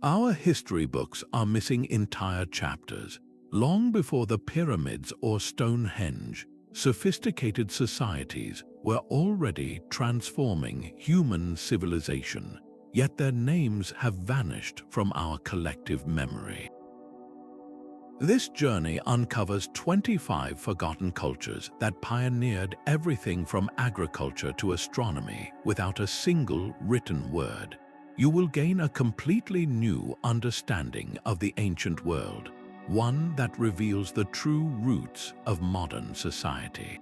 Our history books are missing entire chapters. Long before the pyramids or Stonehenge, sophisticated societies were already transforming human civilization, yet their names have vanished from our collective memory. This journey uncovers 25 forgotten cultures that pioneered everything from agriculture to astronomy without a single written word. You will gain a completely new understanding of the ancient world, one that reveals the true roots of modern society.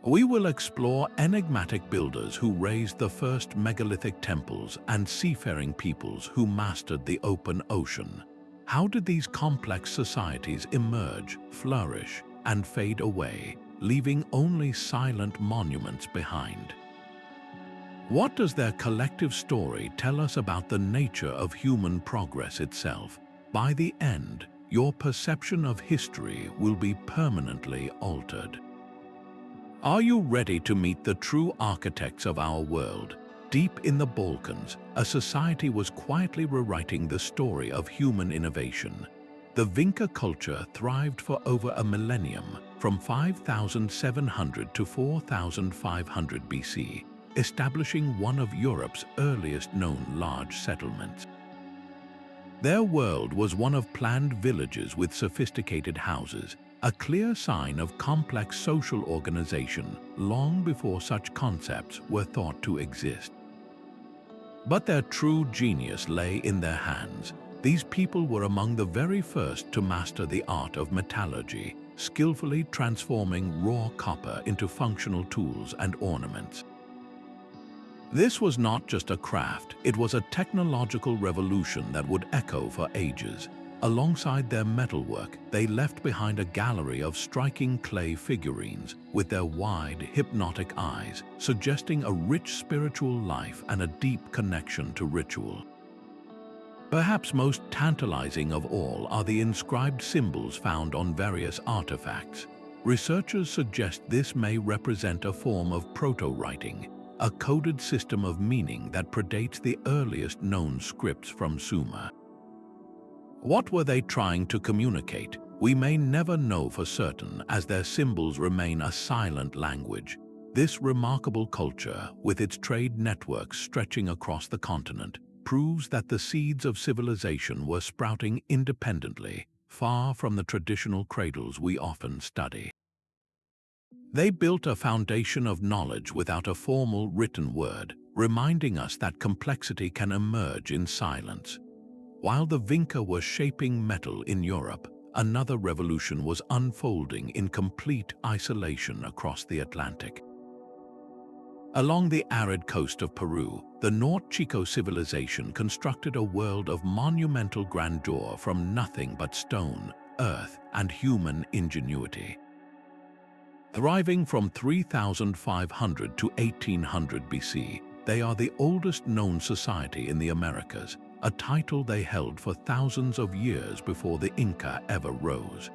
We will explore enigmatic builders who raised the first megalithic temples and seafaring peoples who mastered the open ocean. How did these complex societies emerge, flourish, and fade away, leaving only silent monuments behind? What does their collective story tell us about the nature of human progress itself? By the end, your perception of history will be permanently altered. Are you ready to meet the true architects of our world? Deep in the Balkans, a society was quietly rewriting the story of human innovation. The Vinča culture thrived for over a millennium, from 5700 to 4500 BC, establishing one of Europe's earliest known large settlements. Their world was one of planned villages with sophisticated houses, a clear sign of complex social organization long before such concepts were thought to exist. But their true genius lay in their hands. These people were among the very first to master the art of metallurgy, skillfully transforming raw copper into functional tools and ornaments. This was not just a craft, it was a technological revolution that would echo for ages. Alongside their metalwork, they left behind a gallery of striking clay figurines with their wide, hypnotic eyes, suggesting a rich spiritual life and a deep connection to ritual. Perhaps most tantalizing of all are the inscribed symbols found on various artifacts. Researchers suggest this may represent a form of proto-writing, a coded system of meaning that predates the earliest known scripts from Sumer. What were they trying to communicate? We may never know for certain, as their symbols remain a silent language. This remarkable culture, with its trade networks stretching across the continent, proves that the seeds of civilization were sprouting independently, far from the traditional cradles we often study. They built a foundation of knowledge without a formal written word, reminding us that complexity can emerge in silence. While the Vinča were shaping metal in Europe, another revolution was unfolding in complete isolation across the Atlantic. Along the arid coast of Peru, the Chico civilization constructed a world of monumental grandeur from nothing but stone, earth, and human ingenuity. Thriving from 3500 to 1800 BC, they are the oldest known society in the Americas, a title they held for thousands of years before the Inca ever rose.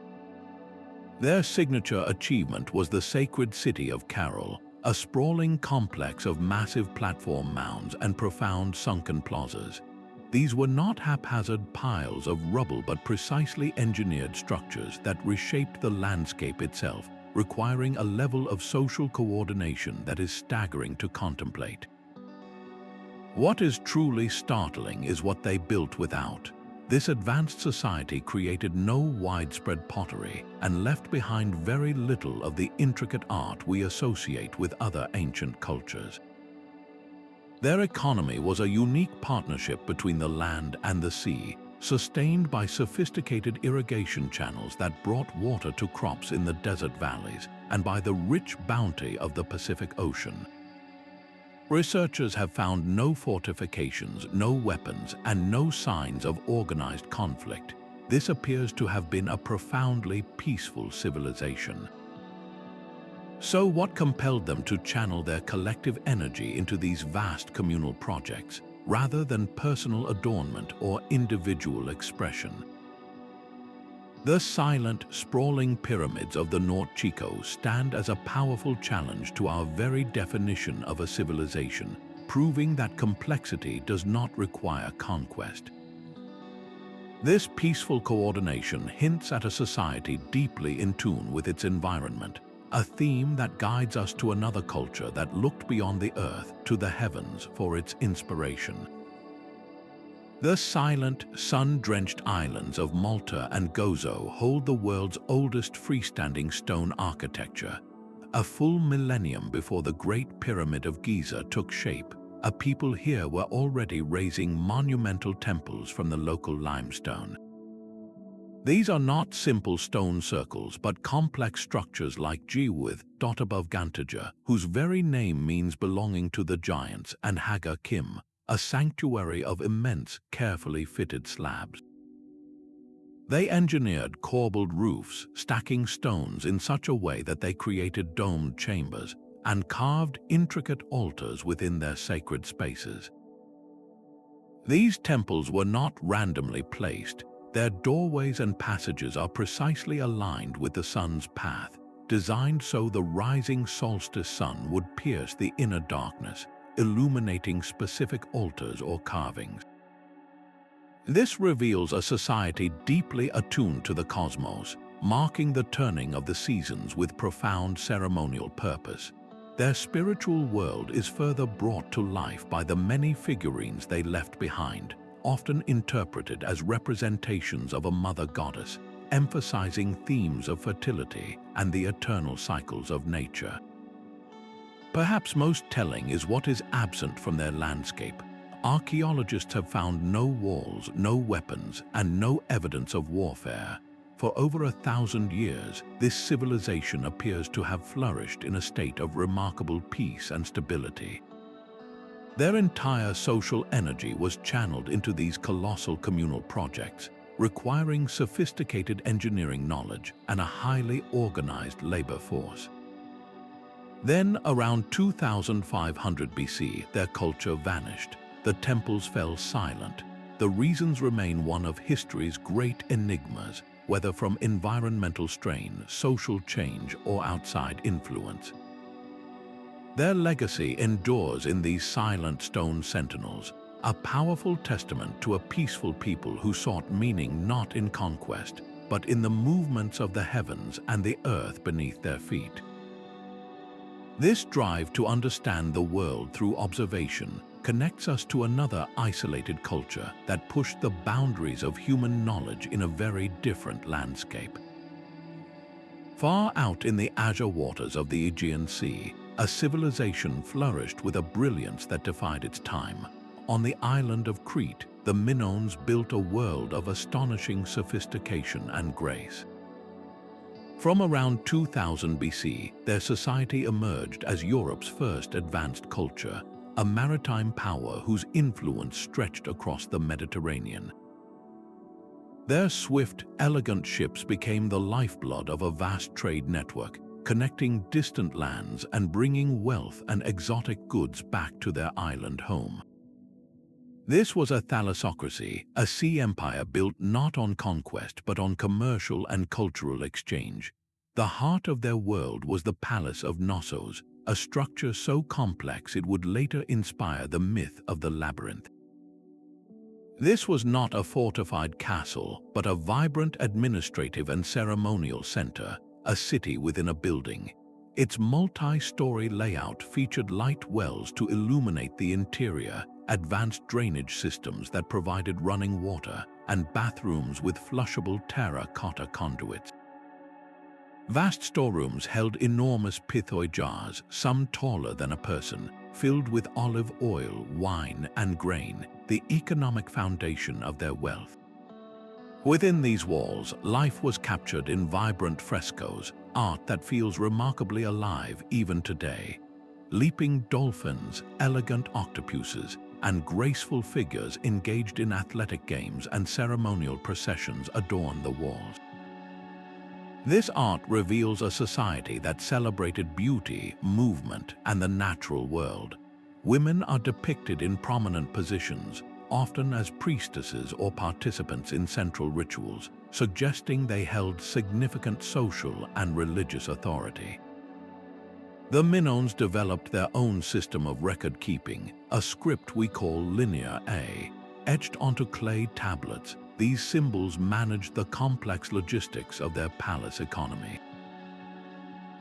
Their signature achievement was the sacred city of Caral, a sprawling complex of massive platform mounds and profound sunken plazas. These were not haphazard piles of rubble but precisely engineered structures that reshaped the landscape itself, requiring a level of social coordination that is staggering to contemplate. What is truly startling is what they built without. This advanced society created no widespread pottery and left behind very little of the intricate art we associate with other ancient cultures. Their economy was a unique partnership between the land and the sea, sustained by sophisticated irrigation channels that brought water to crops in the desert valleys and by the rich bounty of the Pacific Ocean. Researchers have found no fortifications, no weapons, and no signs of organized conflict. This appears to have been a profoundly peaceful civilization. So what compelled them to channel their collective energy into these vast communal projects, rather than personal adornment or individual expression? The silent, sprawling pyramids of the Chico stand as a powerful challenge to our very definition of a civilization. proving that complexity does not require conquest. This peaceful coordination hints at a society deeply in tune with its environment, a theme that guides us to another culture that looked beyond the earth to the heavens for its inspiration. The silent, sun-drenched islands of Malta and Gozo hold the world's oldest freestanding stone architecture. A full millennium before the Great Pyramid of Giza took shape, a people here were already raising monumental temples from the local limestone. These are not simple stone circles but complex structures like Jiwith, dot above Gantaja, whose very name means belonging to the giants, and Haga Kim, a sanctuary of immense, carefully fitted slabs. They engineered corbelled roofs, stacking stones in such a way that they created domed chambers, and carved intricate altars within their sacred spaces. These temples were not randomly placed. Their doorways and passages are precisely aligned with the sun's path, designed so the rising solstice sun would pierce the inner darkness, illuminating specific altars or carvings. This reveals a society deeply attuned to the cosmos, marking the turning of the seasons with profound ceremonial purpose. Their spiritual world is further brought to life by the many figurines they left behind, often interpreted as representations of a mother goddess, emphasizing themes of fertility and the eternal cycles of nature. Perhaps most telling is what is absent from their landscape. Archaeologists have found no walls, no weapons, and no evidence of warfare. For over 1,000 years, this civilization appears to have flourished in a state of remarkable peace and stability. Their entire social energy was channeled into these colossal communal projects, requiring sophisticated engineering knowledge and a highly organized labor force. Then, around 2500 BC, their culture vanished. The temples fell silent. The reasons remain one of history's great enigmas, whether from environmental strain, social change, or outside influence. Their legacy endures in these silent stone sentinels, a powerful testament to a peaceful people who sought meaning not in conquest, but in the movements of the heavens and the earth beneath their feet. This drive to understand the world through observation connects us to another isolated culture that pushed the boundaries of human knowledge in a very different landscape. Far out in the azure waters of the Aegean Sea, a civilization flourished with a brilliance that defied its time. On the island of Crete, the Minoans built a world of astonishing sophistication and grace. From around 2000 BC, their society emerged as Europe's first advanced culture, a maritime power whose influence stretched across the Mediterranean. Their swift, elegant ships became the lifeblood of a vast trade network, connecting distant lands and bringing wealth and exotic goods back to their island home. This was a thalassocracy, a sea empire built not on conquest but on commercial and cultural exchange. The heart of their world was the Palace of Knossos, a structure so complex it would later inspire the myth of the labyrinth. This was not a fortified castle, but a vibrant administrative and ceremonial center, a city within a building. Its multi-story layout featured light wells to illuminate the interior, advanced drainage systems that provided running water, and bathrooms with flushable terracotta conduits. Vast storerooms held enormous pithoi jars, some taller than a person, filled with olive oil, wine, and grain, the economic foundation of their wealth. Within these walls, life was captured in vibrant frescoes, art that feels remarkably alive even today. Leaping dolphins, elegant octopuses, and graceful figures engaged in athletic games and ceremonial processions adorn the walls. This art reveals a society that celebrated beauty, movement, and the natural world. Women are depicted in prominent positions, often as priestesses or participants in central rituals, suggesting they held significant social and religious authority. The Minoans developed their own system of record-keeping, a script we call Linear A. Etched onto clay tablets, these symbols managed the complex logistics of their palace economy.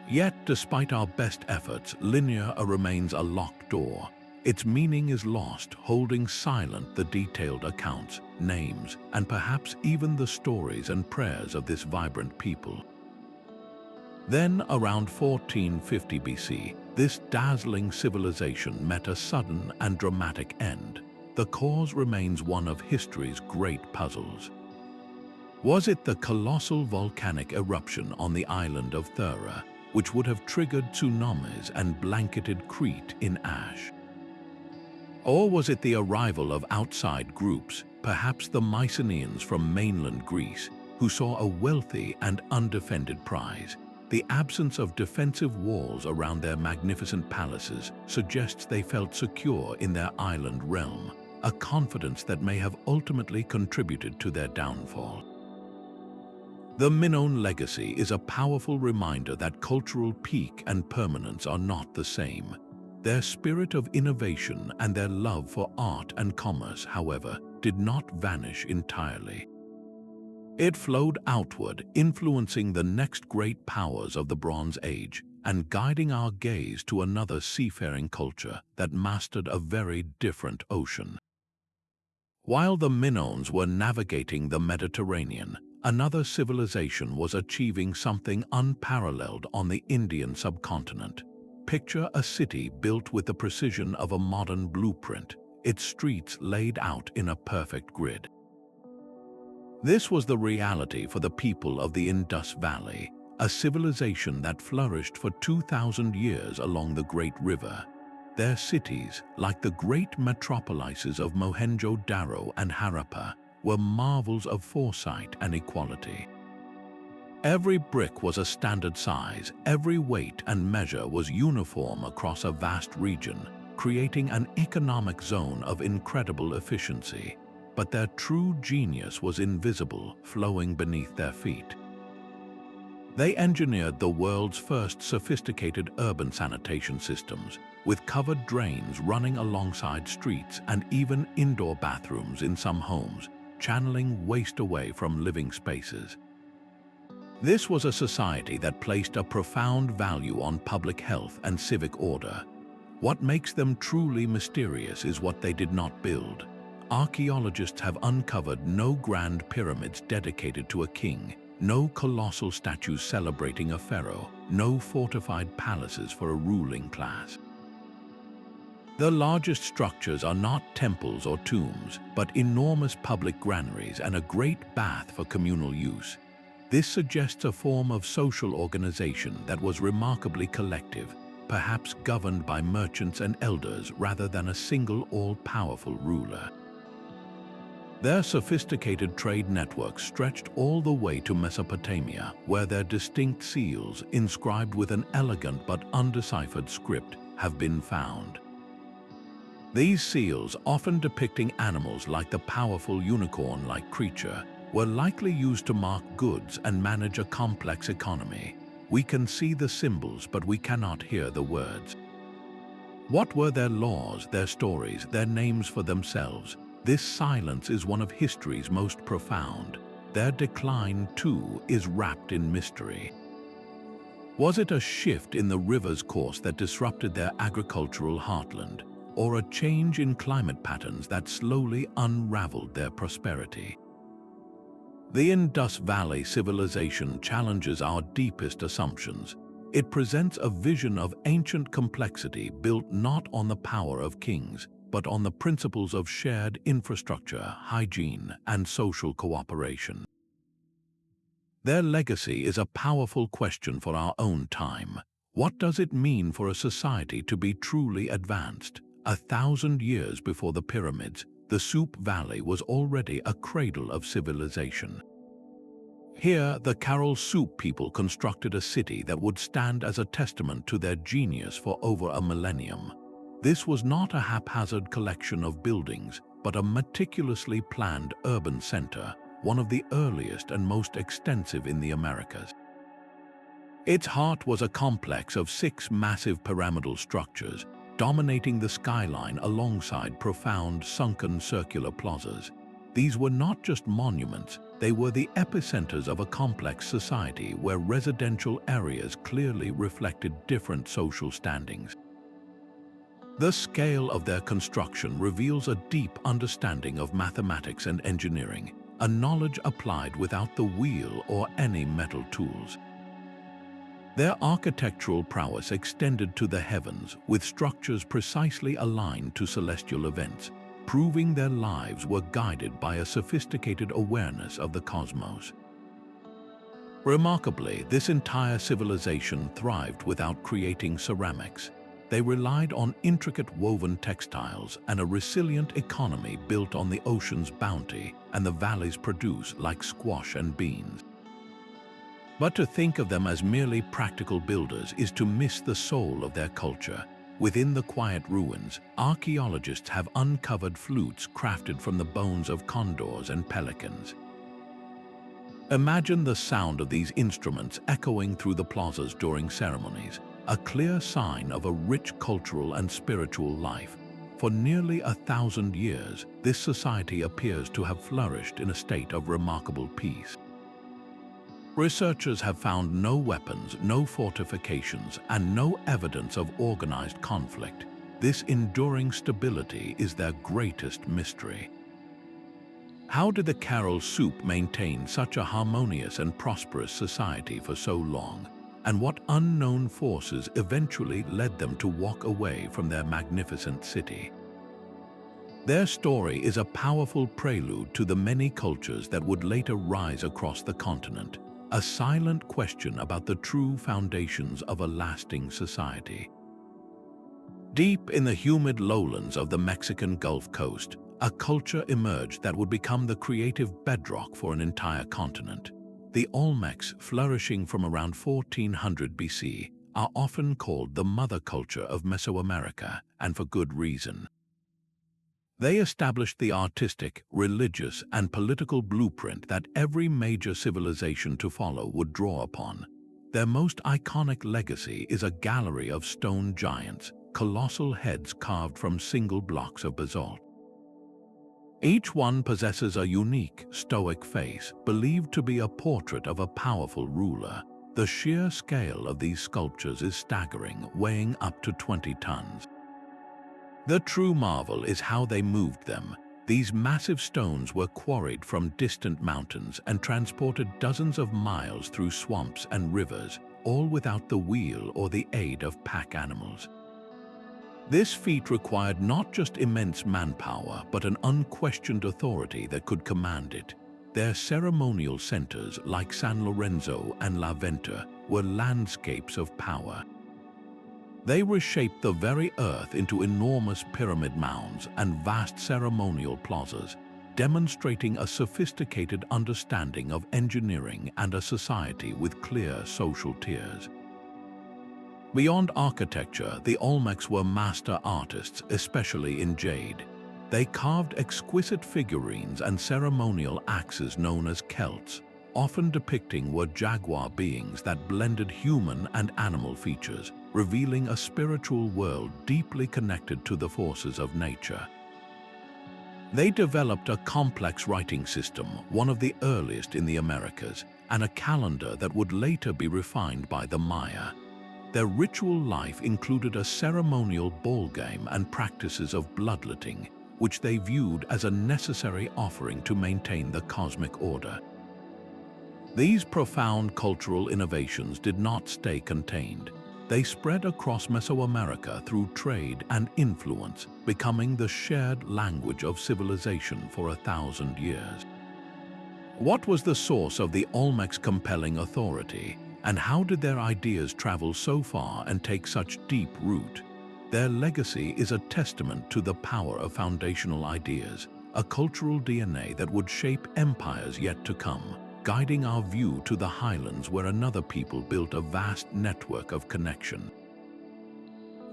Yet, despite our best efforts, Linear A remains a locked door. Its meaning is lost, holding silent the detailed accounts, names, and perhaps even the stories and prayers of this vibrant people. Then, around 1450 BC, this dazzling civilization met a sudden and dramatic end. The cause remains one of history's great puzzles. Was it the colossal volcanic eruption on the island of Thera, which would have triggered tsunamis and blanketed Crete in ash? Or was it the arrival of outside groups, perhaps the Mycenaeans from mainland Greece, who saw a wealthy and undefended prize? The absence of defensive walls around their magnificent palaces suggests they felt secure in their island realm, a confidence that may have ultimately contributed to their downfall. The Minoan legacy is a powerful reminder that cultural peak and permanence are not the same. Their spirit of innovation and their love for art and commerce, however, did not vanish entirely. It flowed outward, influencing the next great powers of the Bronze Age and guiding our gaze to another seafaring culture that mastered a very different ocean. While the Minoans were navigating the Mediterranean, another civilization was achieving something unparalleled on the Indian subcontinent. Picture a city built with the precision of a modern blueprint, its streets laid out in a perfect grid. This was the reality for the people of the Indus Valley, a civilization that flourished for 2,000 years along the Great River. Their cities, like the great metropolises of Mohenjo-Daro and Harappa, were marvels of foresight and equality. Every brick was a standard size, every weight and measure was uniform across a vast region, creating an economic zone of incredible efficiency. But their true genius was invisible, flowing beneath their feet. They engineered the world's first sophisticated urban sanitation systems, with covered drains running alongside streets and even indoor bathrooms in some homes, channeling waste away from living spaces. This was a society that placed a profound value on public health and civic order. What makes them truly mysterious is what they did not build. Archaeologists have uncovered no grand pyramids dedicated to a king, no colossal statues celebrating a pharaoh, no fortified palaces for a ruling class. The largest structures are not temples or tombs, but enormous public granaries and a great bath for communal use. This suggests a form of social organization that was remarkably collective, perhaps governed by merchants and elders rather than a single all-powerful ruler. Their sophisticated trade networks stretched all the way to Mesopotamia, where their distinct seals, inscribed with an elegant but undeciphered script, have been found. These seals, often depicting animals like the powerful unicorn-like creature, were likely used to mark goods and manage a complex economy. We can see the symbols, but we cannot hear the words. What were their laws, their stories, their names for themselves? This silence is one of history's most profound. Their decline, too, is wrapped in mystery. Was it a shift in the river's course that disrupted their agricultural heartland, or a change in climate patterns that slowly unraveled their prosperity? The Indus Valley Civilization challenges our deepest assumptions. It presents a vision of ancient complexity built not on the power of kings, but on the principles of shared infrastructure, hygiene, and social cooperation. Their legacy is a powerful question for our own time. What does it mean for a society to be truly advanced? 1,000 years before the pyramids, the Supe Valley was already a cradle of civilization. Here, the Caral-Supe people constructed a city that would stand as a testament to their genius for over a millennium. This was not a haphazard collection of buildings, but a meticulously planned urban center, one of the earliest and most extensive in the Americas. Its heart was a complex of 6 massive pyramidal structures, dominating the skyline alongside profound sunken circular plazas. These were not just monuments, they were the epicenters of a complex society where residential areas clearly reflected different social standings. The scale of their construction reveals a deep understanding of mathematics and engineering, a knowledge applied without the wheel or any metal tools. Their architectural prowess extended to the heavens, with structures precisely aligned to celestial events, proving their lives were guided by a sophisticated awareness of the cosmos. Remarkably, this entire civilization thrived without creating ceramics. They relied on intricate woven textiles and a resilient economy built on the ocean's bounty and the valleys produce like squash and beans. But to think of them as merely practical builders is to miss the soul of their culture. Within the quiet ruins, archaeologists have uncovered flutes crafted from the bones of condors and pelicans. Imagine the sound of these instruments echoing through the plazas during ceremonies, a clear sign of a rich cultural and spiritual life. For nearly 1,000 years, this society appears to have flourished in a state of remarkable peace. Researchers have found no weapons, no fortifications, and no evidence of organized conflict. This enduring stability is their greatest mystery. How did the Caral-Supe maintain such a harmonious and prosperous society for so long? And what unknown forces eventually led them to walk away from their magnificent city? Their story is a powerful prelude to the many cultures that would later rise across the continent, a silent question about the true foundations of a lasting society. Deep in the humid lowlands of the Mexican Gulf Coast, a culture emerged that would become the creative bedrock for an entire continent. The Olmecs, flourishing from around 1400 BC, are often called the mother culture of Mesoamerica, and for good reason. They established the artistic, religious, and political blueprint that every major civilization to follow would draw upon. Their most iconic legacy is a gallery of stone giants, colossal heads carved from single blocks of basalt. Each one possesses a unique, stoic face, believed to be a portrait of a powerful ruler. The sheer scale of these sculptures is staggering, weighing up to 20 tons. The true marvel is how they moved them. These massive stones were quarried from distant mountains and transported dozens of miles through swamps and rivers, all without the wheel or the aid of pack animals. This feat required not just immense manpower, but an unquestioned authority that could command it. Their ceremonial centers, like San Lorenzo and La Venta, were landscapes of power. They reshaped the very earth into enormous pyramid mounds and vast ceremonial plazas, demonstrating a sophisticated understanding of engineering and a society with clear social tiers. Beyond architecture, the Olmecs were master artists, especially in jade. They carved exquisite figurines and ceremonial axes known as celts, often depicting were jaguar beings that blended human and animal features, revealing a spiritual world deeply connected to the forces of nature. They developed a complex writing system, one of the earliest in the Americas, and a calendar that would later be refined by the Maya. Their ritual life included a ceremonial ball game and practices of bloodletting, which they viewed as a necessary offering to maintain the cosmic order. These profound cultural innovations did not stay contained. They spread across Mesoamerica through trade and influence, becoming the shared language of civilization for 1,000 years. What was the source of the Olmecs' compelling authority, and how did their ideas travel so far and take such deep root? Their legacy is a testament to the power of foundational ideas, a cultural DNA that would shape empires yet to come, guiding our view to the highlands where another people built a vast network of connection.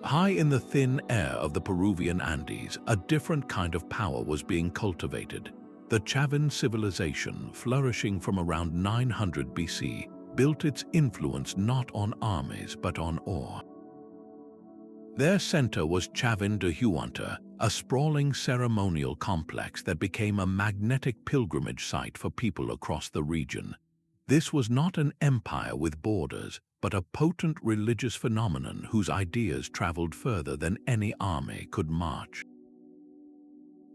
High in the thin air of the Peruvian Andes, a different kind of power was being cultivated. The Chavín civilization, flourishing from around 900 BC, built its influence not on armies but on ore. Their center was Chavín de Huanta, a sprawling ceremonial complex that became a magnetic pilgrimage site for people across the region. This was not an empire with borders, but a potent religious phenomenon whose ideas traveled further than any army could march.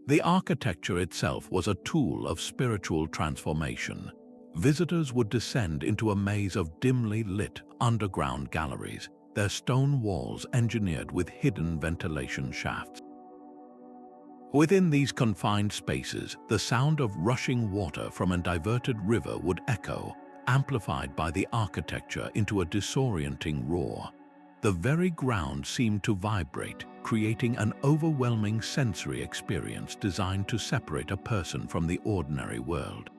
The architecture itself was a tool of spiritual transformation. Visitors would descend into a maze of dimly lit underground galleries, their stone walls engineered with hidden ventilation shafts. Within these confined spaces, the sound of rushing water from a diverted river would echo, amplified by the architecture into a disorienting roar. The very ground seemed to vibrate, creating an overwhelming sensory experience designed to separate a person from the ordinary world.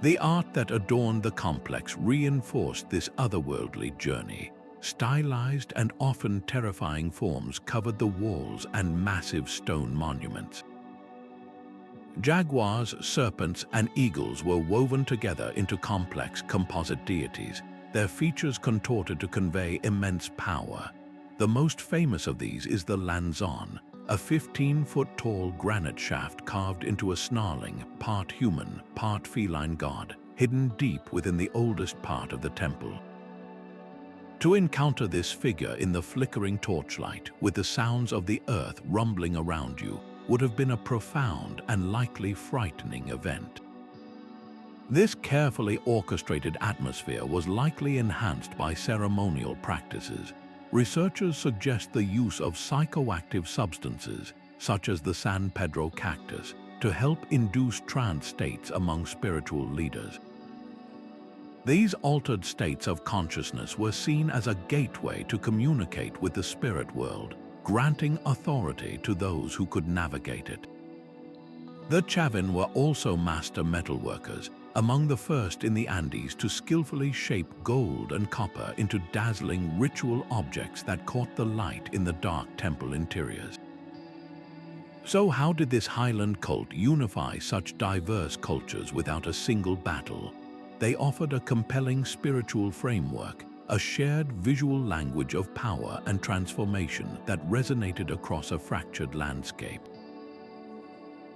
The art that adorned the complex reinforced this otherworldly journey. Stylized and often terrifying forms covered the walls and massive stone monuments. Jaguars, serpents, and eagles were woven together into complex composite deities, their features contorted to convey immense power. The most famous of these is the Lanzon, a 15-foot-tall granite shaft carved into a snarling, part human, part feline god, hidden deep within the oldest part of the temple. To encounter this figure in the flickering torchlight, with the sounds of the earth rumbling around you, would have been a profound and likely frightening event. This carefully orchestrated atmosphere was likely enhanced by ceremonial practices. Researchers suggest the use of psychoactive substances, such as the San Pedro cactus, to help induce trance states among spiritual leaders. These altered states of consciousness were seen as a gateway to communicate with the spirit world, granting authority to those who could navigate it. The Chavín were also master metalworkers, among the first in the Andes to skillfully shape gold and copper into dazzling ritual objects that caught the light in the dark temple interiors. So how did this highland cult unify such diverse cultures without a single battle? They offered a compelling spiritual framework, a shared visual language of power and transformation that resonated across a fractured landscape.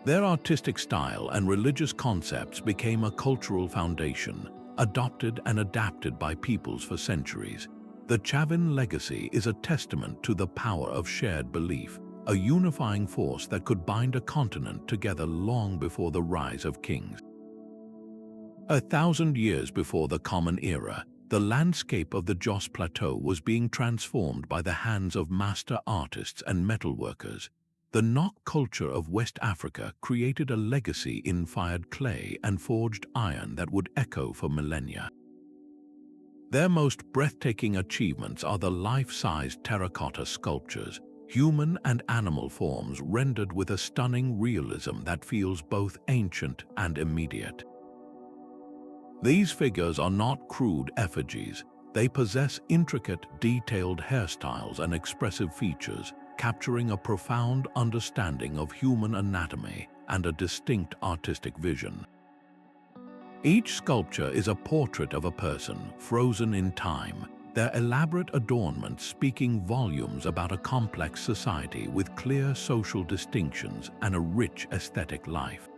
Their artistic style and religious concepts became a cultural foundation, adopted and adapted by peoples for centuries. The Chavín legacy is a testament to the power of shared belief, a unifying force that could bind a continent together long before the rise of kings. 1,000 years before the Common Era, the landscape of the Jos Plateau was being transformed by the hands of master artists and metalworkers. The Nok culture of West Africa created a legacy in fired clay and forged iron that would echo for millennia. Their most breathtaking achievements are the life-sized terracotta sculptures, human and animal forms rendered with a stunning realism that feels both ancient and immediate. These figures are not crude effigies. They possess intricate, detailed hairstyles and expressive features, capturing a profound understanding of human anatomy and a distinct artistic vision. Each sculpture is a portrait of a person frozen in time, their elaborate adornments speaking volumes about a complex society with clear social distinctions and a rich aesthetic life.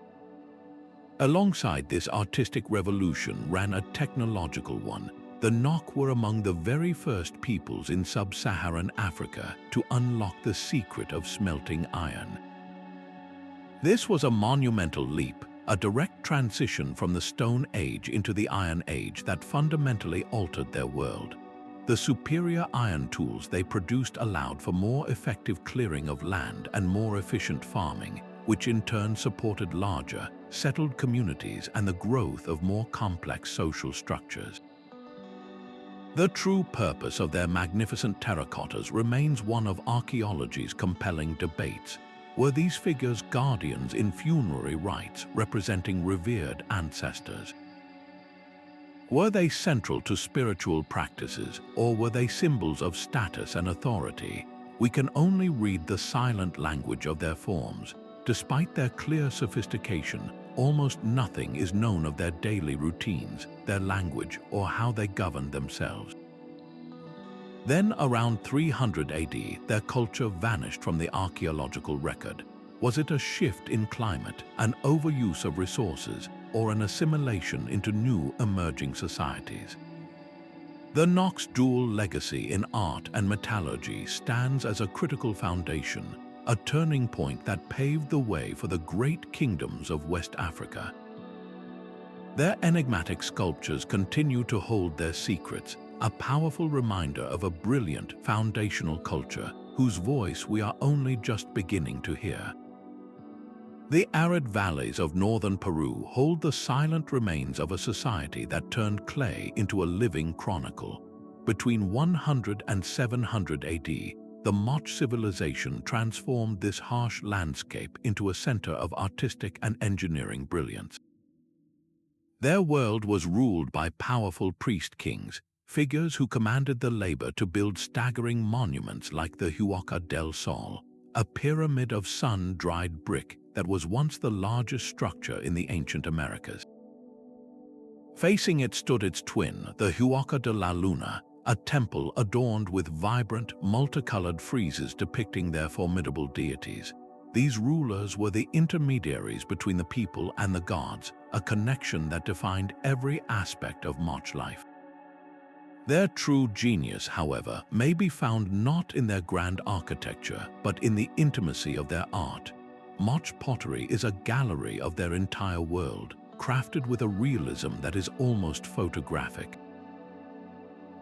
Alongside this artistic revolution ran a technological one. The Nok were among the very first peoples in sub-Saharan Africa to unlock the secret of smelting iron. This was a monumental leap, a direct transition from the Stone Age into the Iron Age that fundamentally altered their world. The superior iron tools they produced allowed for more effective clearing of land and more efficient farming, which in turn supported larger, settled communities and the growth of more complex social structures. The true purpose of their magnificent terracottas remains one of archaeology's compelling debates. Were these figures guardians in funerary rites representing revered ancestors? Were they central to spiritual practices, or were they symbols of status and authority? We can only read the silent language of their forms. Despite their clear sophistication, almost nothing is known of their daily routines, their language, or how they governed themselves. Then, around 300 AD, their culture vanished from the archaeological record. Was it a shift in climate, an overuse of resources, or an assimilation into new emerging societies? The Nok's dual legacy in art and metallurgy stands as a critical foundation, a turning point that paved the way for the great kingdoms of West Africa. Their enigmatic sculptures continue to hold their secrets, a powerful reminder of a brilliant foundational culture whose voice we are only just beginning to hear. The arid valleys of northern Peru hold the silent remains of a society that turned clay into a living chronicle. Between 100 and 700 AD, the Moche Civilization transformed this harsh landscape into a center of artistic and engineering brilliance. Their world was ruled by powerful priest kings, figures who commanded the labor to build staggering monuments like the Huaca del Sol, a pyramid of sun-dried brick that was once the largest structure in the ancient Americas. Facing it stood its twin, the Huaca de la Luna, a temple adorned with vibrant, multicolored friezes depicting their formidable deities. These rulers were the intermediaries between the people and the gods, a connection that defined every aspect of Moche life. Their true genius, however, may be found not in their grand architecture, but in the intimacy of their art. Moche pottery is a gallery of their entire world, crafted with a realism that is almost photographic.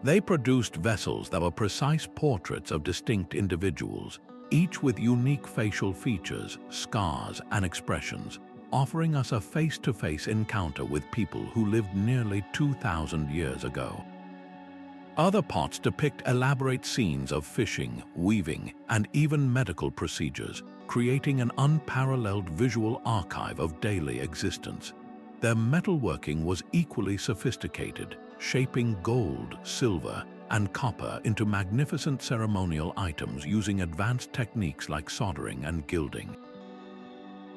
They produced vessels that were precise portraits of distinct individuals, each with unique facial features, scars, and expressions, offering us a face-to-face encounter with people who lived nearly 2,000 years ago. Other pots depict elaborate scenes of fishing, weaving, and even medical procedures, creating an unparalleled visual archive of daily existence. Their metalworking was equally sophisticated, shaping gold, silver, and copper into magnificent ceremonial items using advanced techniques like soldering and gilding.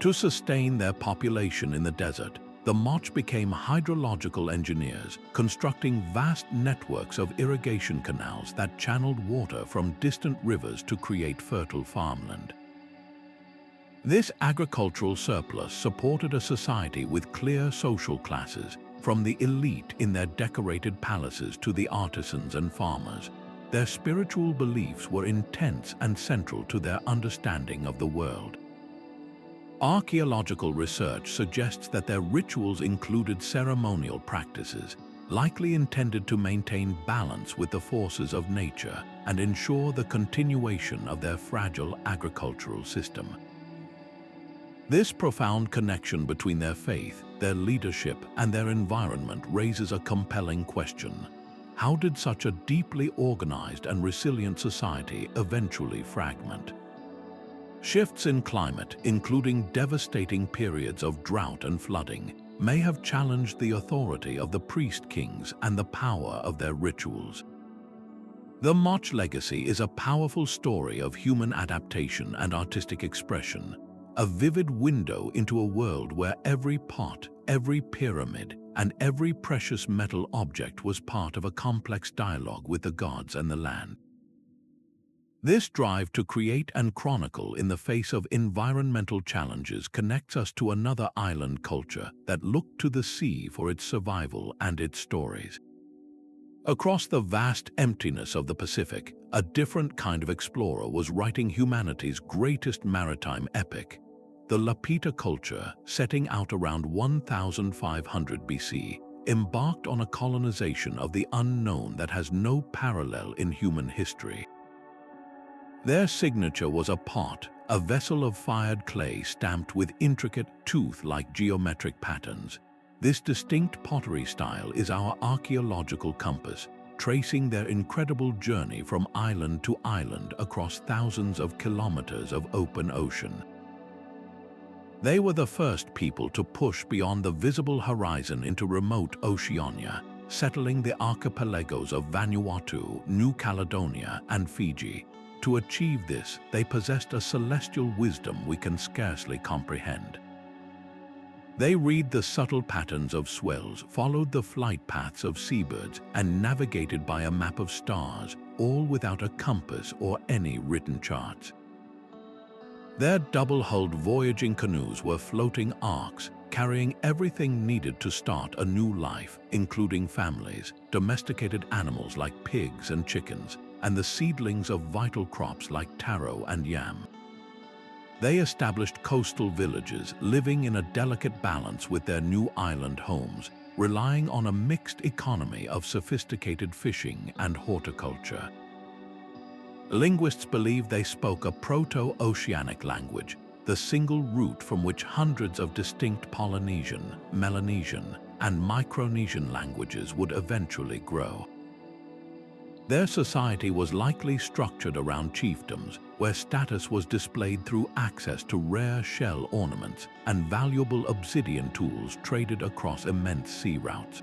To sustain their population in the desert, the Moche became hydrological engineers, constructing vast networks of irrigation canals that channeled water from distant rivers to create fertile farmland. This agricultural surplus supported a society with clear social classes, from the elite in their decorated palaces to the artisans and farmers. Their spiritual beliefs were intense and central to their understanding of the world. Archaeological research suggests that their rituals included ceremonial practices, likely intended to maintain balance with the forces of nature and ensure the continuation of their fragile agricultural system. This profound connection between their faith, their leadership, and their environment raises a compelling question. How did such a deeply organized and resilient society eventually fragment? Shifts in climate, including devastating periods of drought and flooding, may have challenged the authority of the priest kings and the power of their rituals. The Moche legacy is a powerful story of human adaptation and artistic expression, a vivid window into a world where every pot, every pyramid, and every precious metal object was part of a complex dialogue with the gods and the land. This drive to create and chronicle in the face of environmental challenges connects us to another island culture that looked to the sea for its survival and its stories. Across the vast emptiness of the Pacific, a different kind of explorer was writing humanity's greatest maritime epic. The Lapita culture, setting out around 1500 BC, embarked on a colonization of the unknown that has no parallel in human history. Their signature was a pot, a vessel of fired clay stamped with intricate, tooth-like geometric patterns. This distinct pottery style is our archaeological compass, tracing their incredible journey from island to island across thousands of kilometers of open ocean. They were the first people to push beyond the visible horizon into remote Oceania, settling the archipelagos of Vanuatu, New Caledonia, and Fiji. To achieve this, they possessed a celestial wisdom we can scarcely comprehend. They read the subtle patterns of swells, followed the flight paths of seabirds, and navigated by a map of stars, all without a compass or any written charts. Their double-hulled voyaging canoes were floating arks, carrying everything needed to start a new life, including families, domesticated animals like pigs and chickens, and the seedlings of vital crops like taro and yam. They established coastal villages, living in a delicate balance with their new island homes, relying on a mixed economy of sophisticated fishing and horticulture. Linguists believe they spoke a Proto-Oceanic language, the single root from which hundreds of distinct Polynesian, Melanesian, and Micronesian languages would eventually grow. Their society was likely structured around chiefdoms, where status was displayed through access to rare shell ornaments and valuable obsidian tools traded across immense sea routes.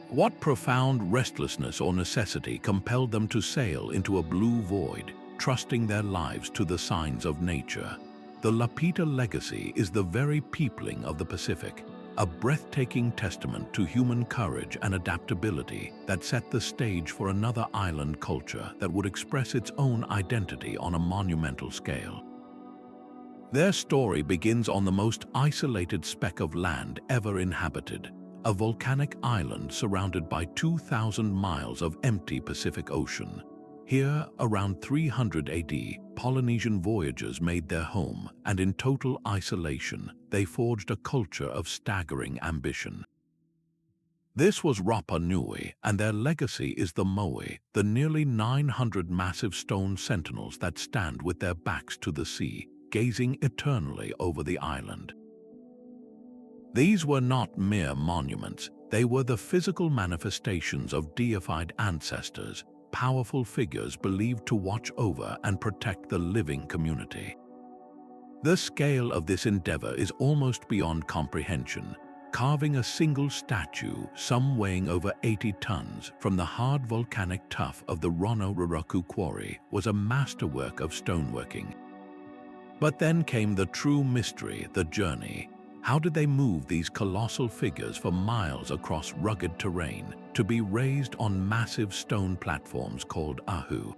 What profound restlessness or necessity compelled them to sail into a blue void, trusting their lives to the signs of nature? The Lapita legacy is the very peopling of the Pacific, a breathtaking testament to human courage and adaptability that set the stage for another island culture that would express its own identity on a monumental scale. Their story begins on the most isolated speck of land ever inhabited, a volcanic island surrounded by 2,000 miles of empty Pacific Ocean. Here, around 300 AD, Polynesian voyagers made their home, and in total isolation, they forged a culture of staggering ambition. This was Rapa Nui, and their legacy is the moe, the nearly 900 massive stone sentinels that stand with their backs to the sea, gazing eternally over the island. These were not mere monuments, they were the physical manifestations of deified ancestors, powerful figures believed to watch over and protect the living community. The scale of this endeavor is almost beyond comprehension. Carving a single statue, some weighing over 80 tons, from the hard volcanic tuff of the Rono-Raraku quarry was a masterwork of stoneworking. But then came the true mystery, the journey. How did they move these colossal figures for miles across rugged terrain to be raised on massive stone platforms called ahu?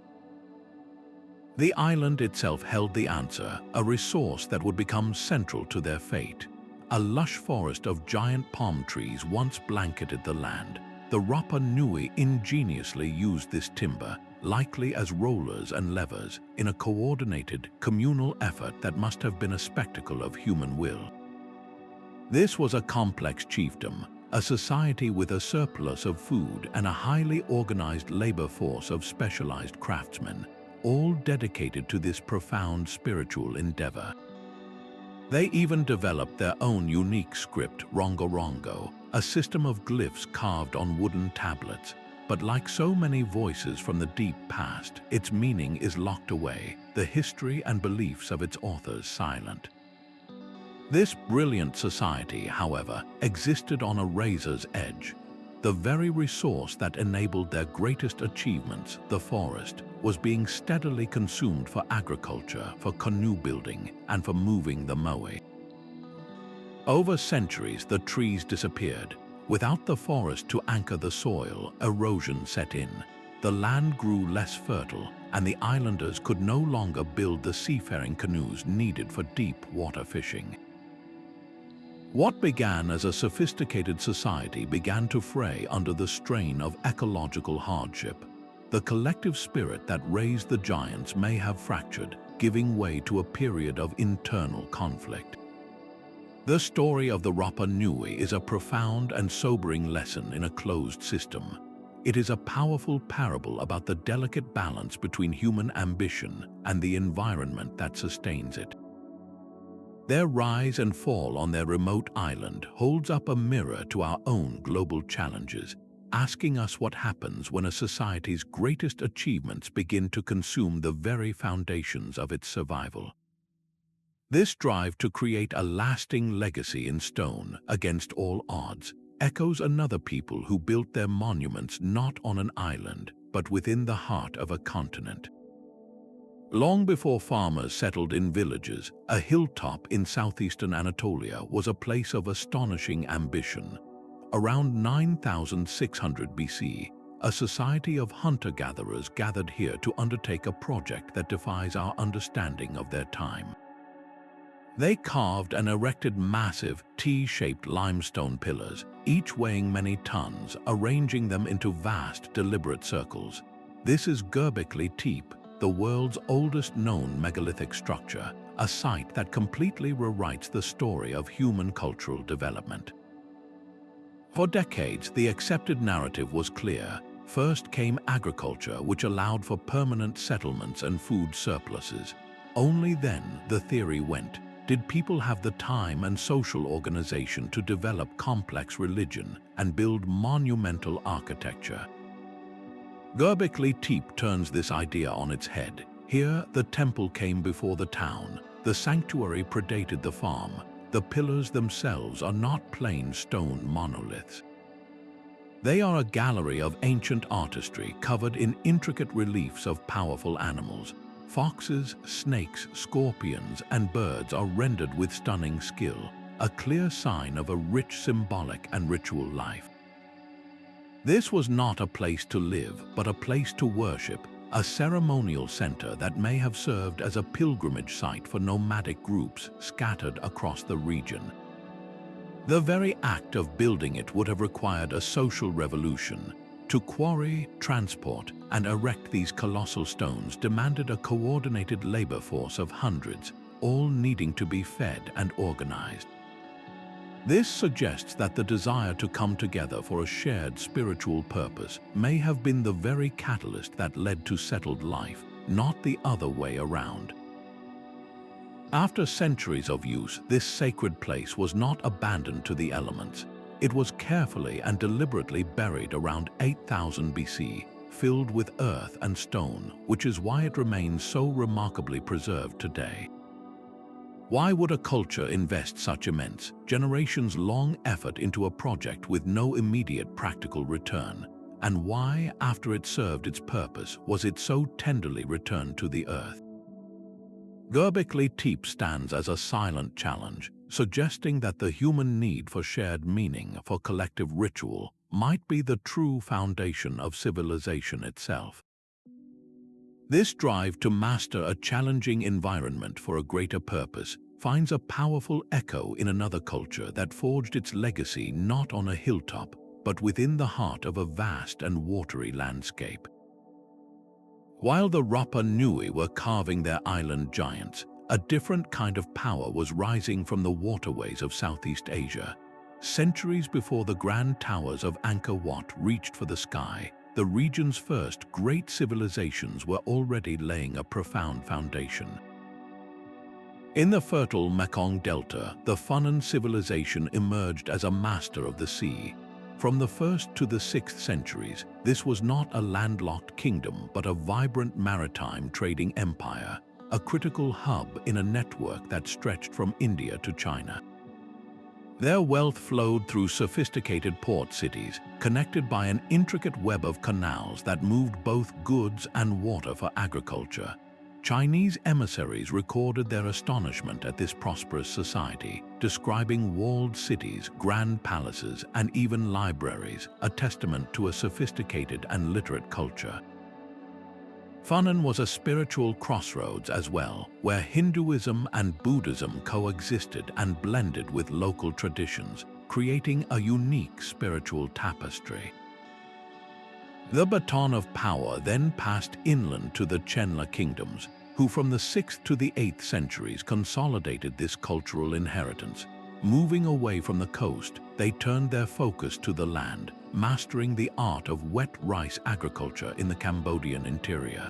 The island itself held the answer, a resource that would become central to their fate. A lush forest of giant palm trees once blanketed the land. The Rapa Nui ingeniously used this timber, likely as rollers and levers, in a coordinated, communal effort that must have been a spectacle of human will. This was a complex chiefdom, a society with a surplus of food and a highly organized labor force of specialized craftsmen, all dedicated to this profound spiritual endeavor. They even developed their own unique script, Rongo-Rongo, a system of glyphs carved on wooden tablets. But like so many voices from the deep past, its meaning is locked away, the history and beliefs of its authors silent. This brilliant society, however, existed on a razor's edge. The very resource that enabled their greatest achievements, the forest, was being steadily consumed for agriculture, for canoe building, and for moving the moe. Over centuries, the trees disappeared. Without the forest to anchor the soil, erosion set in. The land grew less fertile, and the islanders could no longer build the seafaring canoes needed for deep water fishing. What began as a sophisticated society began to fray under the strain of ecological hardship. The collective spirit that raised the giants may have fractured, giving way to a period of internal conflict. The story of the Rapa Nui is a profound and sobering lesson in a closed system. It is a powerful parable about the delicate balance between human ambition and the environment that sustains it. Their rise and fall on their remote island holds up a mirror to our own global challenges, asking us what happens when a society's greatest achievements begin to consume the very foundations of its survival. This drive to create a lasting legacy in stone against all odds echoes another people who built their monuments not on an island, but within the heart of a continent. Long before farmers settled in villages, a hilltop in southeastern Anatolia was a place of astonishing ambition. Around 9600 BC, a society of hunter-gatherers gathered here to undertake a project that defies our understanding of their time. They carved and erected massive, T-shaped limestone pillars, each weighing many tons, arranging them into vast, deliberate circles. This is Göbekli Tepe, the world's oldest known megalithic structure, a site that completely rewrites the story of human cultural development. For decades, the accepted narrative was clear. First came agriculture, which allowed for permanent settlements and food surpluses. Only then, the theory went, did people have the time and social organization to develop complex religion and build monumental architecture. Göbekli Tepe turns this idea on its head. Here, the temple came before the town. The sanctuary predated the farm. The pillars themselves are not plain stone monoliths. They are a gallery of ancient artistry covered in intricate reliefs of powerful animals. Foxes, snakes, scorpions, and birds are rendered with stunning skill, a clear sign of a rich symbolic and ritual life. This was not a place to live, but a place to worship, a ceremonial center that may have served as a pilgrimage site for nomadic groups scattered across the region. The very act of building it would have required a social revolution. To quarry, transport, and erect these colossal stones demanded a coordinated labor force of hundreds, all needing to be fed and organized. This suggests that the desire to come together for a shared spiritual purpose may have been the very catalyst that led to settled life, not the other way around. After centuries of use, this sacred place was not abandoned to the elements. It was carefully and deliberately buried around 8000 BC, filled with earth and stone, which is why it remains so remarkably preserved today. Why would a culture invest such immense, generations-long effort into a project with no immediate practical return? And why, after it served its purpose, was it so tenderly returned to the earth? Göbekli Tepe stands as a silent challenge, suggesting that the human need for shared meaning, for collective ritual, might be the true foundation of civilization itself. This drive to master a challenging environment for a greater purpose finds a powerful echo in another culture that forged its legacy not on a hilltop, but within the heart of a vast and watery landscape. While the Rapa Nui were carving their island giants, a different kind of power was rising from the waterways of Southeast Asia. Centuries before the grand towers of Angkor Wat reached for the sky, the region's first great civilizations were already laying a profound foundation. In the fertile Mekong Delta, the Funan civilization emerged as a master of the sea. From the 1st to the 6th centuries, this was not a landlocked kingdom but a vibrant maritime trading empire, a critical hub in a network that stretched from India to China. Their wealth flowed through sophisticated port cities, connected by an intricate web of canals that moved both goods and water for agriculture. Chinese emissaries recorded their astonishment at this prosperous society, describing walled cities, grand palaces, and even libraries, a testament to a sophisticated and literate culture. Funan was a spiritual crossroads as well, where Hinduism and Buddhism coexisted and blended with local traditions, creating a unique spiritual tapestry. The baton of power then passed inland to the Chenla kingdoms, who from the 6th to the 8th centuries consolidated this cultural inheritance. Moving away from the coast, they turned their focus to the land, mastering the art of wet rice agriculture in the Cambodian interior.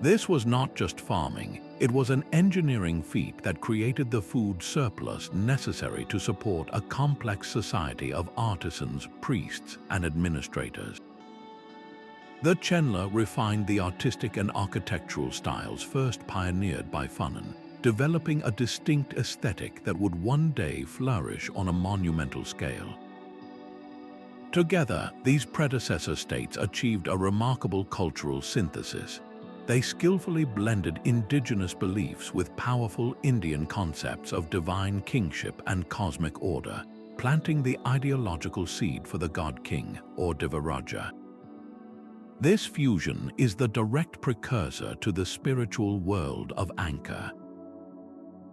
This was not just farming, it was an engineering feat that created the food surplus necessary to support a complex society of artisans, priests, and administrators. The Chenla refined the artistic and architectural styles first pioneered by Funan, developing a distinct aesthetic that would one day flourish on a monumental scale. Together, these predecessor states achieved a remarkable cultural synthesis. They skillfully blended indigenous beliefs with powerful Indian concepts of divine kingship and cosmic order, planting the ideological seed for the god king, or Devaraja. This fusion is the direct precursor to the spiritual world of Anka.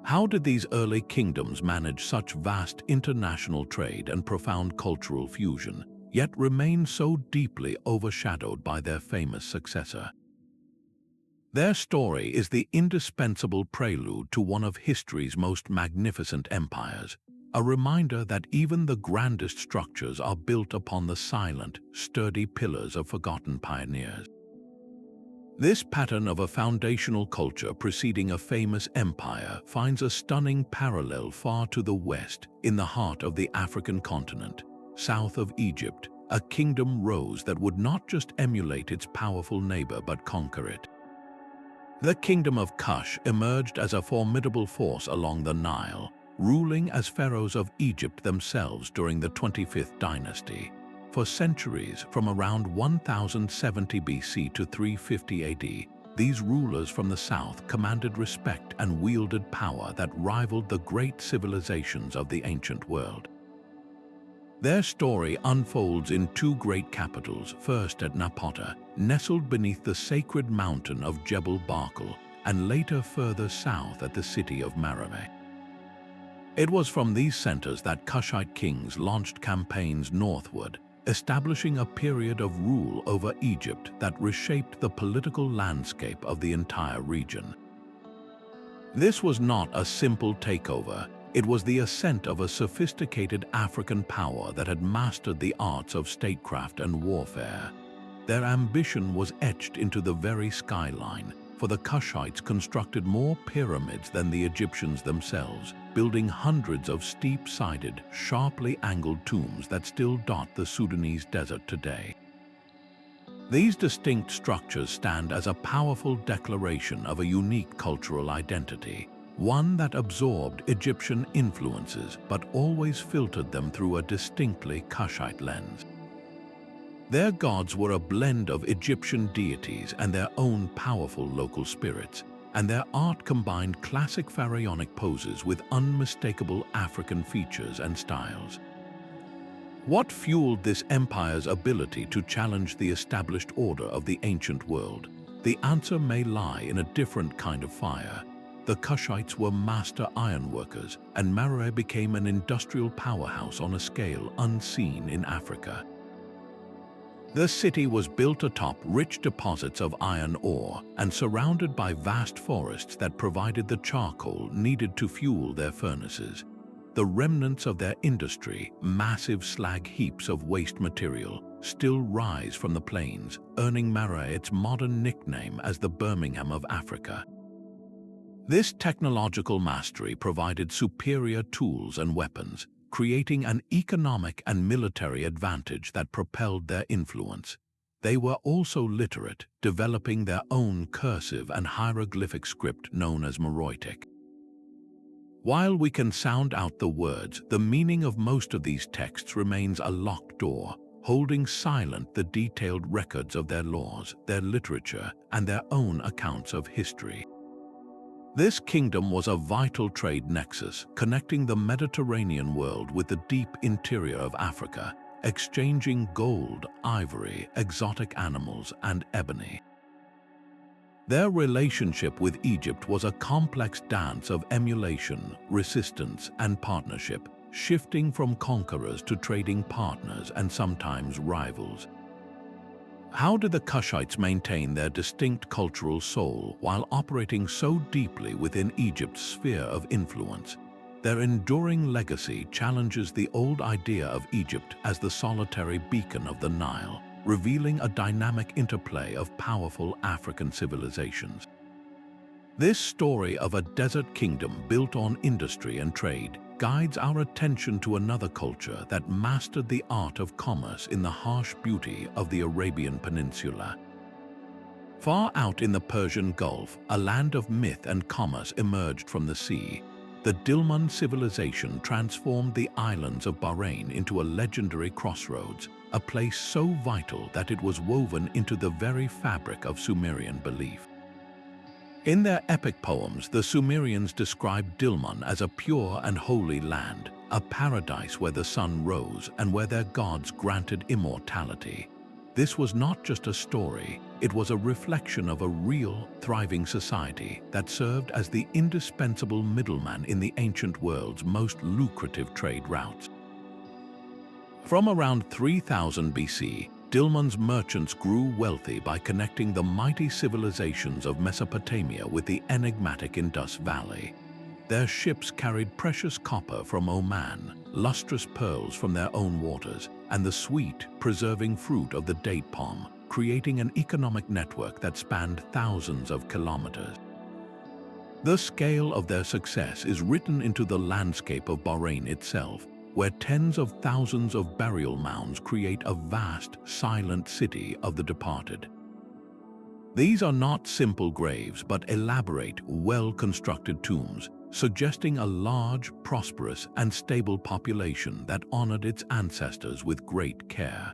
How did these early kingdoms manage such vast international trade and profound cultural fusion, yet remain so deeply overshadowed by their famous successor? Their story is the indispensable prelude to one of history's most magnificent empires, a reminder that even the grandest structures are built upon the silent, sturdy pillars of forgotten pioneers. This pattern of a foundational culture preceding a famous empire finds a stunning parallel far to the west, in the heart of the African continent. South of Egypt, a kingdom rose that would not just emulate its powerful neighbor but conquer it. The Kingdom of Kush emerged as a formidable force along the Nile, ruling as pharaohs of Egypt themselves during the 25th dynasty. For centuries, from around 1070 BC to 350 AD, these rulers from the south commanded respect and wielded power that rivaled the great civilizations of the ancient world. Their story unfolds in two great capitals, first at Napata, nestled beneath the sacred mountain of Jebel Barkal, and later further south at the city of Meroe. It was from these centers that Kushite kings launched campaigns northward, establishing a period of rule over Egypt that reshaped the political landscape of the entire region. This was not a simple takeover. It was the ascent of a sophisticated African power that had mastered the arts of statecraft and warfare. Their ambition was etched into the very skyline, for the Kushites constructed more pyramids than the Egyptians themselves, building hundreds of steep-sided, sharply angled tombs that still dot the Sudanese desert today. These distinct structures stand as a powerful declaration of a unique cultural identity, one that absorbed Egyptian influences but always filtered them through a distinctly Kushite lens. Their gods were a blend of Egyptian deities and their own powerful local spirits, and their art combined classic pharaonic poses with unmistakable African features and styles. What fueled this empire's ability to challenge the established order of the ancient world? The answer may lie in a different kind of fire. The Kushites were master ironworkers, and Meroe became an industrial powerhouse on a scale unseen in Africa. The city was built atop rich deposits of iron ore and surrounded by vast forests that provided the charcoal needed to fuel their furnaces. The remnants of their industry, massive slag heaps of waste material, still rise from the plains, earning Meroe its modern nickname as the Birmingham of Africa. This technological mastery provided superior tools and weapons, creating an economic and military advantage that propelled their influence. They were also literate, developing their own cursive and hieroglyphic script known as Meroitic. While we can sound out the words, the meaning of most of these texts remains a locked door, holding silent the detailed records of their laws, their literature, and their own accounts of history. This kingdom was a vital trade nexus, connecting the Mediterranean world with the deep interior of Africa, exchanging gold, ivory, exotic animals, and ebony. Their relationship with Egypt was a complex dance of emulation, resistance, and partnership, shifting from conquerors to trading partners and sometimes rivals. How did the Kushites maintain their distinct cultural soul while operating so deeply within Egypt's sphere of influence? Their enduring legacy challenges the old idea of Egypt as the solitary beacon of the Nile, revealing a dynamic interplay of powerful African civilizations. This story of a desert kingdom built on industry and trade guides our attention to another culture that mastered the art of commerce in the harsh beauty of the Arabian Peninsula. Far out in the Persian Gulf, a land of myth and commerce emerged from the sea. The Dilmun Civilization transformed the islands of Bahrain into a legendary crossroads, a place so vital that it was woven into the very fabric of Sumerian belief. In their epic poems, the Sumerians described Dilmun as a pure and holy land, a paradise where the sun rose and where their gods granted immortality. This was not just a story, it was a reflection of a real, thriving society that served as the indispensable middleman in the ancient world's most lucrative trade routes. From around 3000 BC, Dilmun's merchants grew wealthy by connecting the mighty civilizations of Mesopotamia with the enigmatic Indus Valley. Their ships carried precious copper from Oman, lustrous pearls from their own waters, and the sweet, preserving fruit of the date palm, creating an economic network that spanned thousands of kilometers. The scale of their success is written into the landscape of Bahrain itself, where tens of thousands of burial mounds create a vast, silent city of the departed. These are not simple graves, but elaborate, well-constructed tombs, suggesting a large, prosperous, and stable population that honored its ancestors with great care.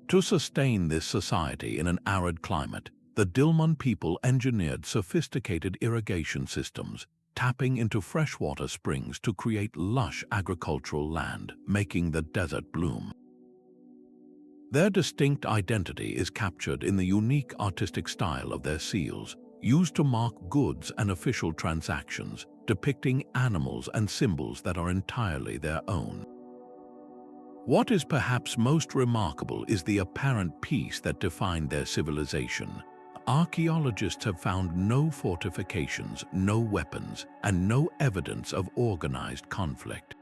To sustain this society in an arid climate, the Dilmun people engineered sophisticated irrigation systems, tapping into freshwater springs to create lush agricultural land, making the desert bloom. Their distinct identity is captured in the unique artistic style of their seals, used to mark goods and official transactions, depicting animals and symbols that are entirely their own. What is perhaps most remarkable is the apparent peace that defined their civilization. Archaeologists have found no fortifications, no weapons, and no evidence of organized conflict.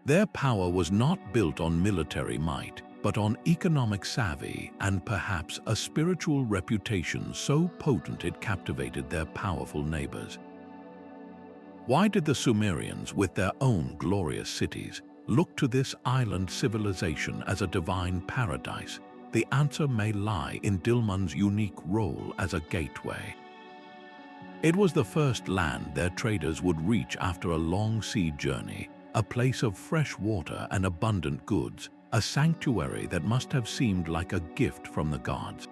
Their power was not built on military might, but on economic savvy and perhaps a spiritual reputation so potent it captivated their powerful neighbors. Why did the Sumerians, with their own glorious cities, look to this island civilization as a divine paradise? The answer may lie in Dilmun's unique role as a gateway. It was the first land their traders would reach after a long sea journey, a place of fresh water and abundant goods, a sanctuary that must have seemed like a gift from the gods.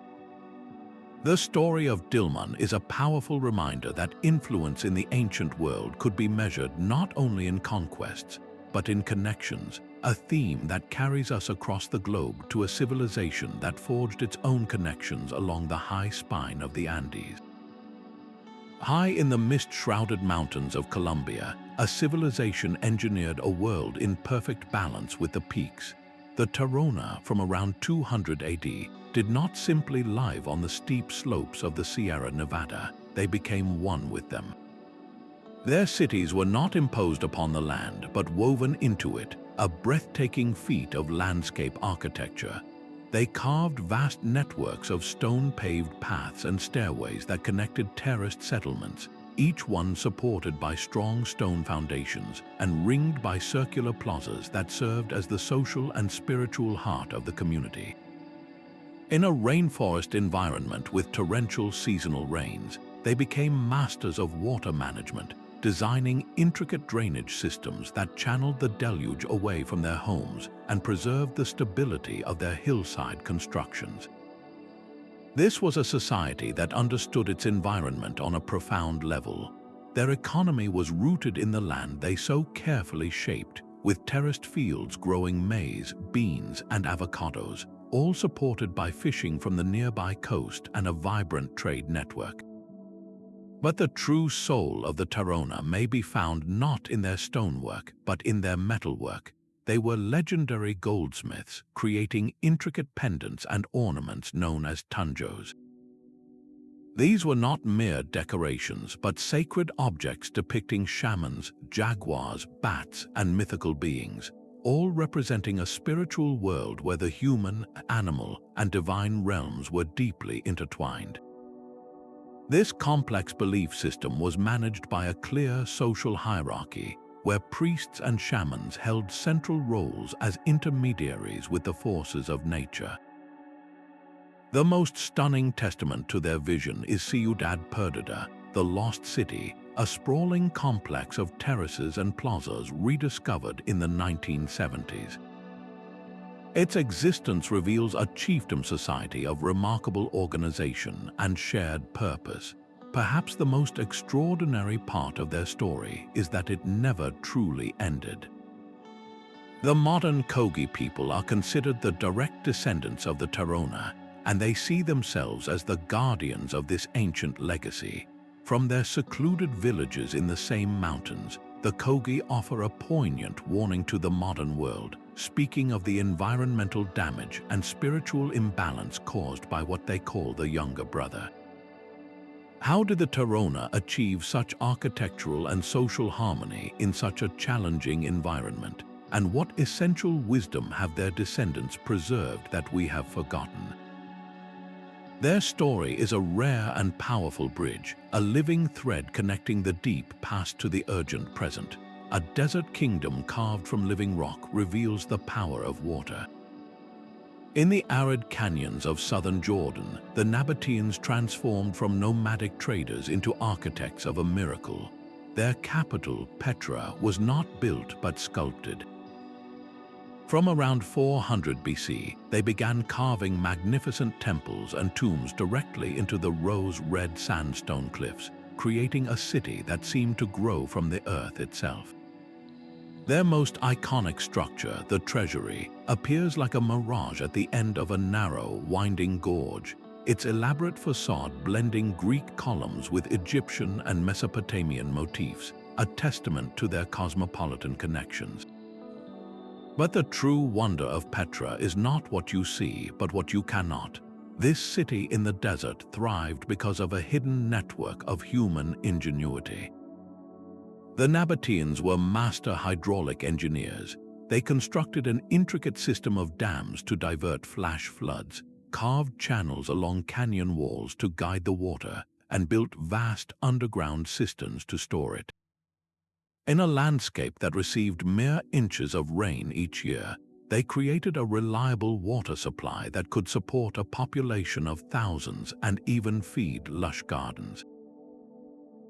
The story of Dilmun is a powerful reminder that influence in the ancient world could be measured not only in conquests, but in connections, a theme that carries us across the globe to a civilization that forged its own connections along the high spine of the Andes. High in the mist-shrouded mountains of Colombia, a civilization engineered a world in perfect balance with the peaks. The Tairona, from around 200 AD, did not simply live on the steep slopes of the Sierra Nevada, they became one with them. Their cities were not imposed upon the land, but woven into it, a breathtaking feat of landscape architecture. They carved vast networks of stone-paved paths and stairways that connected terraced settlements, each one supported by strong stone foundations and ringed by circular plazas that served as the social and spiritual heart of the community. In a rainforest environment with torrential seasonal rains, they became masters of water management, designing intricate drainage systems that channeled the deluge away from their homes and preserved the stability of their hillside constructions. This was a society that understood its environment on a profound level. Their economy was rooted in the land they so carefully shaped, with terraced fields growing maize, beans, and avocados, all supported by fishing from the nearby coast and a vibrant trade network. But the true soul of the Tairona may be found not in their stonework, but in their metalwork. They were legendary goldsmiths, creating intricate pendants and ornaments known as tanjos. These were not mere decorations, but sacred objects depicting shamans, jaguars, bats, and mythical beings, all representing a spiritual world where the human, animal, and divine realms were deeply intertwined. This complex belief system was managed by a clear social hierarchy, where priests and shamans held central roles as intermediaries with the forces of nature. The most stunning testament to their vision is Ciudad Perdida, the Lost City, a sprawling complex of terraces and plazas rediscovered in the 1970s. Its existence reveals a chiefdom society of remarkable organization and shared purpose. Perhaps the most extraordinary part of their story is that it never truly ended. The modern Kogi people are considered the direct descendants of the Tairona, and they see themselves as the guardians of this ancient legacy. From their secluded villages in the same mountains, the Kogi offer a poignant warning to the modern world, speaking of the environmental damage and spiritual imbalance caused by what they call the younger brother. How did the Tairona achieve such architectural and social harmony in such a challenging environment? And what essential wisdom have their descendants preserved that we have forgotten? Their story is a rare and powerful bridge, a living thread connecting the deep past to the urgent present. A desert kingdom carved from living rock reveals the power of water. In the arid canyons of southern Jordan, the Nabateans transformed from nomadic traders into architects of a miracle. Their capital, Petra, was not built but sculpted. From around 400 BC, they began carving magnificent temples and tombs directly into the rose-red sandstone cliffs, creating a city that seemed to grow from the earth itself. Their most iconic structure, the treasury, appears like a mirage at the end of a narrow, winding gorge, its elaborate facade blending Greek columns with Egyptian and Mesopotamian motifs, a testament to their cosmopolitan connections. But the true wonder of Petra is not what you see, but what you cannot. This city in the desert thrived because of a hidden network of human ingenuity. The Nabateans were master hydraulic engineers. They constructed an intricate system of dams to divert flash floods, carved channels along canyon walls to guide the water, and built vast underground cisterns to store it. In a landscape that received mere inches of rain each year, they created a reliable water supply that could support a population of thousands and even feed lush gardens.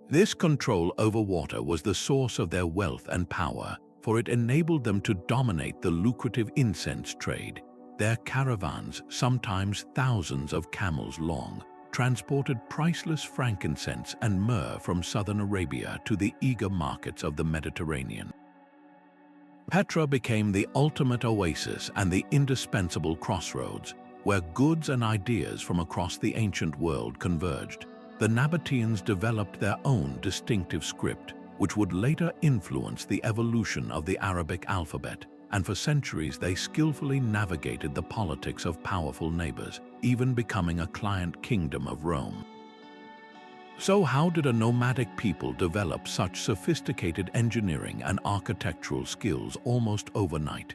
This control over water was the source of their wealth and power, for it enabled them to dominate the lucrative incense trade. Their caravans, sometimes thousands of camels long, transported priceless frankincense and myrrh from southern Arabia to the eager markets of the Mediterranean. Petra became the ultimate oasis and the indispensable crossroads, where goods and ideas from across the ancient world converged. The Nabateans developed their own distinctive script, which would later influence the evolution of the Arabic alphabet, and for centuries they skillfully navigated the politics of powerful neighbors, even becoming a client kingdom of Rome. So how did a nomadic people develop such sophisticated engineering and architectural skills almost overnight?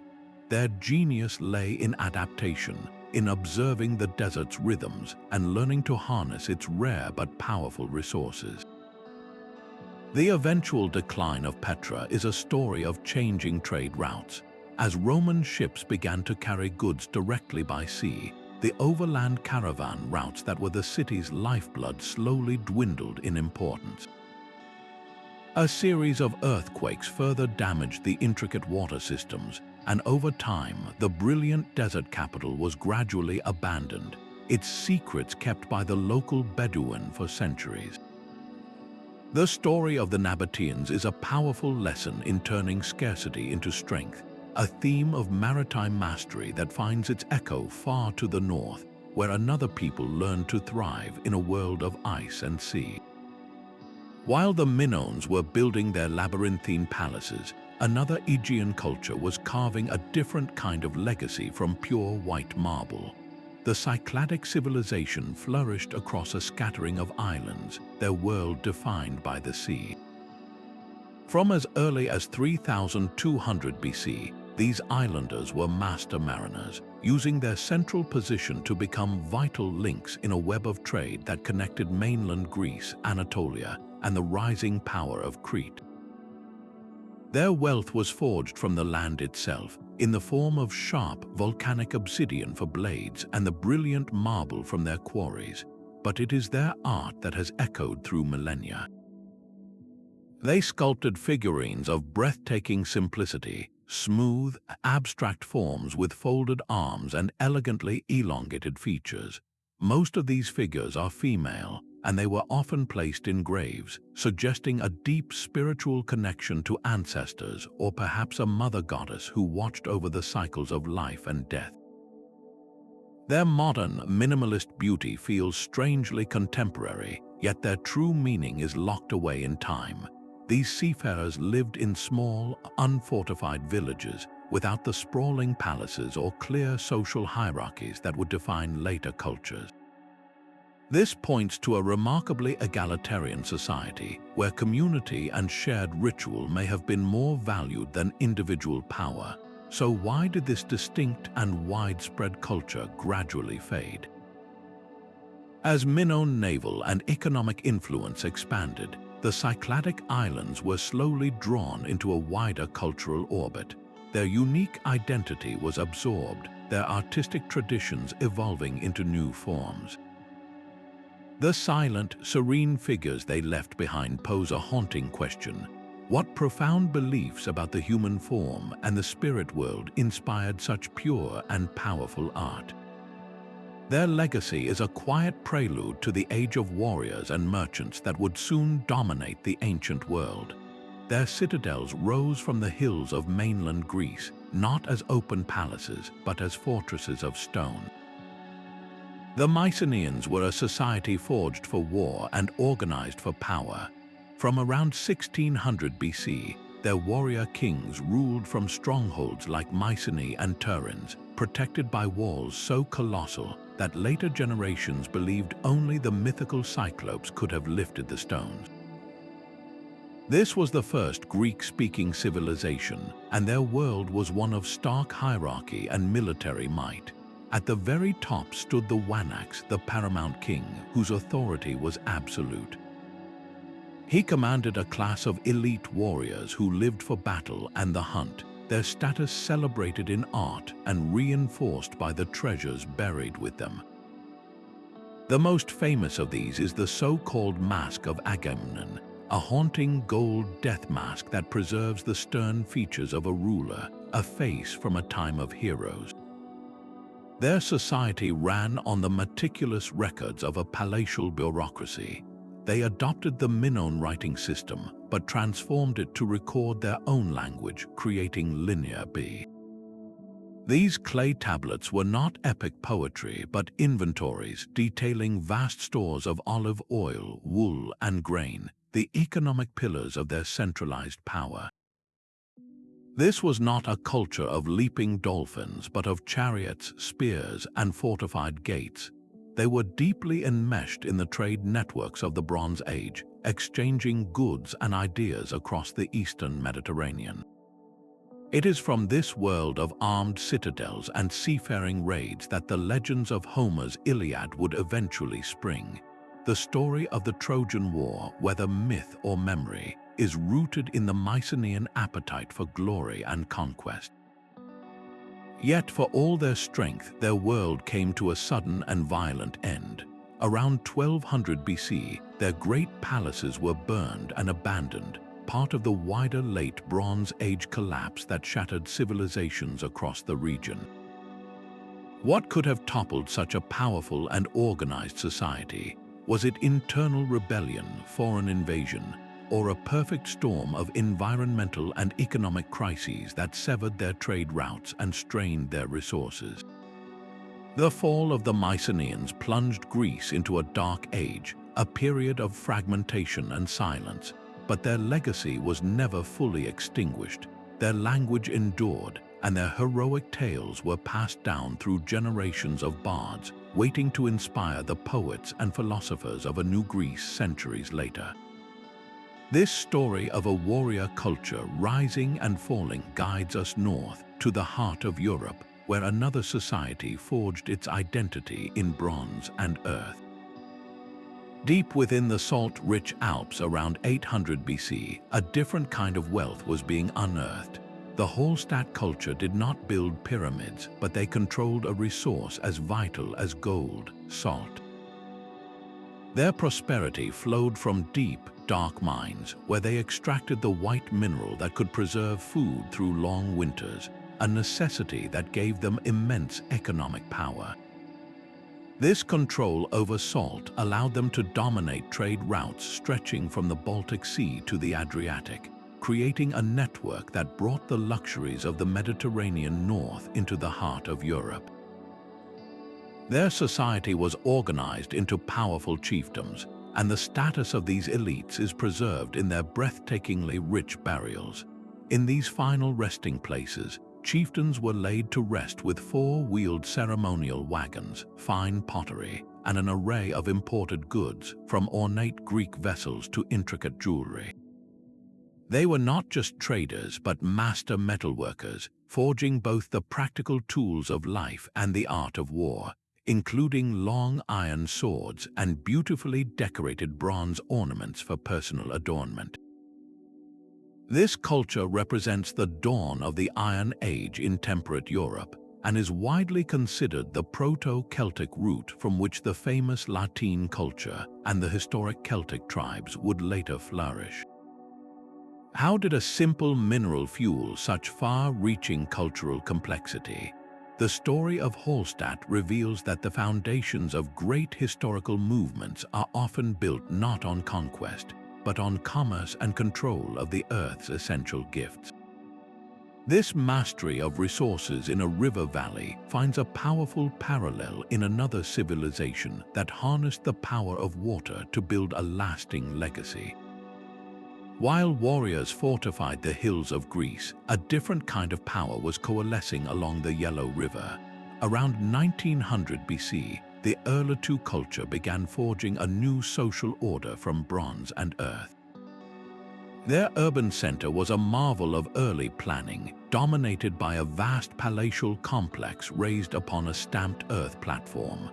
Their genius lay in adaptation, in observing the desert's rhythms and learning to harness its rare but powerful resources. The eventual decline of Petra is a story of changing trade routes. As Roman ships began to carry goods directly by sea, the overland caravan routes that were the city's lifeblood slowly dwindled in importance. A series of earthquakes further damaged the intricate water systems, and over time, the brilliant desert capital was gradually abandoned, its secrets kept by the local Bedouin for centuries. The story of the Nabateans is a powerful lesson in turning scarcity into strength, a theme of maritime mastery that finds its echo far to the north, where another people learned to thrive in a world of ice and sea. While the Minoans were building their labyrinthine palaces, another Aegean culture was carving a different kind of legacy from pure white marble. The Cycladic Civilization flourished across a scattering of islands, their world defined by the sea. From as early as 3200 BC, these islanders were master mariners, using their central position to become vital links in a web of trade that connected mainland Greece, Anatolia, and the rising power of Crete. Their wealth was forged from the land itself, in the form of sharp volcanic obsidian for blades and the brilliant marble from their quarries, but it is their art that has echoed through millennia. They sculpted figurines of breathtaking simplicity, smooth, abstract forms with folded arms and elegantly elongated features. Most of these figures are female, and they were often placed in graves, suggesting a deep spiritual connection to ancestors or perhaps a mother goddess who watched over the cycles of life and death. Their modern, minimalist beauty feels strangely contemporary, yet their true meaning is locked away in time. These seafarers lived in small, unfortified villages, without the sprawling palaces or clear social hierarchies that would define later cultures. This points to a remarkably egalitarian society, where community and shared ritual may have been more valued than individual power. So why did this distinct and widespread culture gradually fade? As Minoan naval and economic influence expanded, the Cycladic islands were slowly drawn into a wider cultural orbit. Their unique identity was absorbed, their artistic traditions evolving into new forms. The silent, serene figures they left behind pose a haunting question. What profound beliefs about the human form and the spirit world inspired such pure and powerful art? Their legacy is a quiet prelude to the age of warriors and merchants that would soon dominate the ancient world. Their citadels rose from the hills of mainland Greece, not as open palaces, but as fortresses of stone. The Mycenaeans were a society forged for war and organized for power. From around 1600 BC, their warrior kings ruled from strongholds like Mycenae and Tiryns, protected by walls so colossal that later generations believed only the mythical Cyclopes could have lifted the stones. This was the first Greek-speaking civilization, and their world was one of stark hierarchy and military might. At the very top stood the Wanax, the paramount king, whose authority was absolute. He commanded a class of elite warriors who lived for battle and the hunt, their status celebrated in art and reinforced by the treasures buried with them. The most famous of these is the so-called Mask of Agamemnon, a haunting gold death mask that preserves the stern features of a ruler, a face from a time of heroes. Their society ran on the meticulous records of a palatial bureaucracy. They adopted the Minoan writing system, but transformed it to record their own language, creating Linear B. These clay tablets were not epic poetry, but inventories detailing vast stores of olive oil, wool, and grain, the economic pillars of their centralized power. This was not a culture of leaping dolphins, but of chariots, spears, and fortified gates. They were deeply enmeshed in the trade networks of the Bronze Age, exchanging goods and ideas across the eastern Mediterranean. It is from this world of armed citadels and seafaring raids that the legends of Homer's Iliad would eventually spring. The story of the Trojan War, whether myth or memory, is rooted in the Mycenaean appetite for glory and conquest. Yet for all their strength, their world came to a sudden and violent end. Around 1200 BC, their great palaces were burned and abandoned, part of the wider Late Bronze Age collapse that shattered civilizations across the region. What could have toppled such a powerful and organized society? Was it internal rebellion, foreign invasion, or a perfect storm of environmental and economic crises that severed their trade routes and strained their resources? The fall of the Mycenaeans plunged Greece into a dark age, a period of fragmentation and silence, but their legacy was never fully extinguished. Their language endured, and their heroic tales were passed down through generations of bards, waiting to inspire the poets and philosophers of a new Greece centuries later. This story of a warrior culture rising and falling guides us north to the heart of Europe, where another society forged its identity in bronze and earth. Deep within the salt-rich Alps around 800 BC, a different kind of wealth was being unearthed. The Hallstatt culture did not build pyramids, but they controlled a resource as vital as gold, salt. Their prosperity flowed from deep, dark mines where they extracted the white mineral that could preserve food through long winters, a necessity that gave them immense economic power. This control over salt allowed them to dominate trade routes stretching from the Baltic Sea to the Adriatic, creating a network that brought the luxuries of the Mediterranean north into the heart of Europe. Their society was organized into powerful chiefdoms, and the status of these elites is preserved in their breathtakingly rich burials. In these final resting places, chieftains were laid to rest with four-wheeled ceremonial wagons, fine pottery, and an array of imported goods, from ornate Greek vessels to intricate jewelry. They were not just traders but master metalworkers, forging both the practical tools of life and the art of war, including long iron swords and beautifully decorated bronze ornaments for personal adornment. This culture represents the dawn of the Iron Age in temperate Europe and is widely considered the Proto-Celtic root from which the famous Lapita culture and the historic Celtic tribes would later flourish. How did a simple mineral fuel such far-reaching cultural complexity? The story of Hallstatt reveals that the foundations of great historical movements are often built not on conquest, but on commerce and control of the Earth's essential gifts. This mastery of resources in a river valley finds a powerful parallel in another civilization that harnessed the power of water to build a lasting legacy. While warriors fortified the hills of Greece, a different kind of power was coalescing along the Yellow River. Around 1900 BC, the Erlitou culture began forging a new social order from bronze and earth. Their urban center was a marvel of early planning, dominated by a vast palatial complex raised upon a stamped earth platform.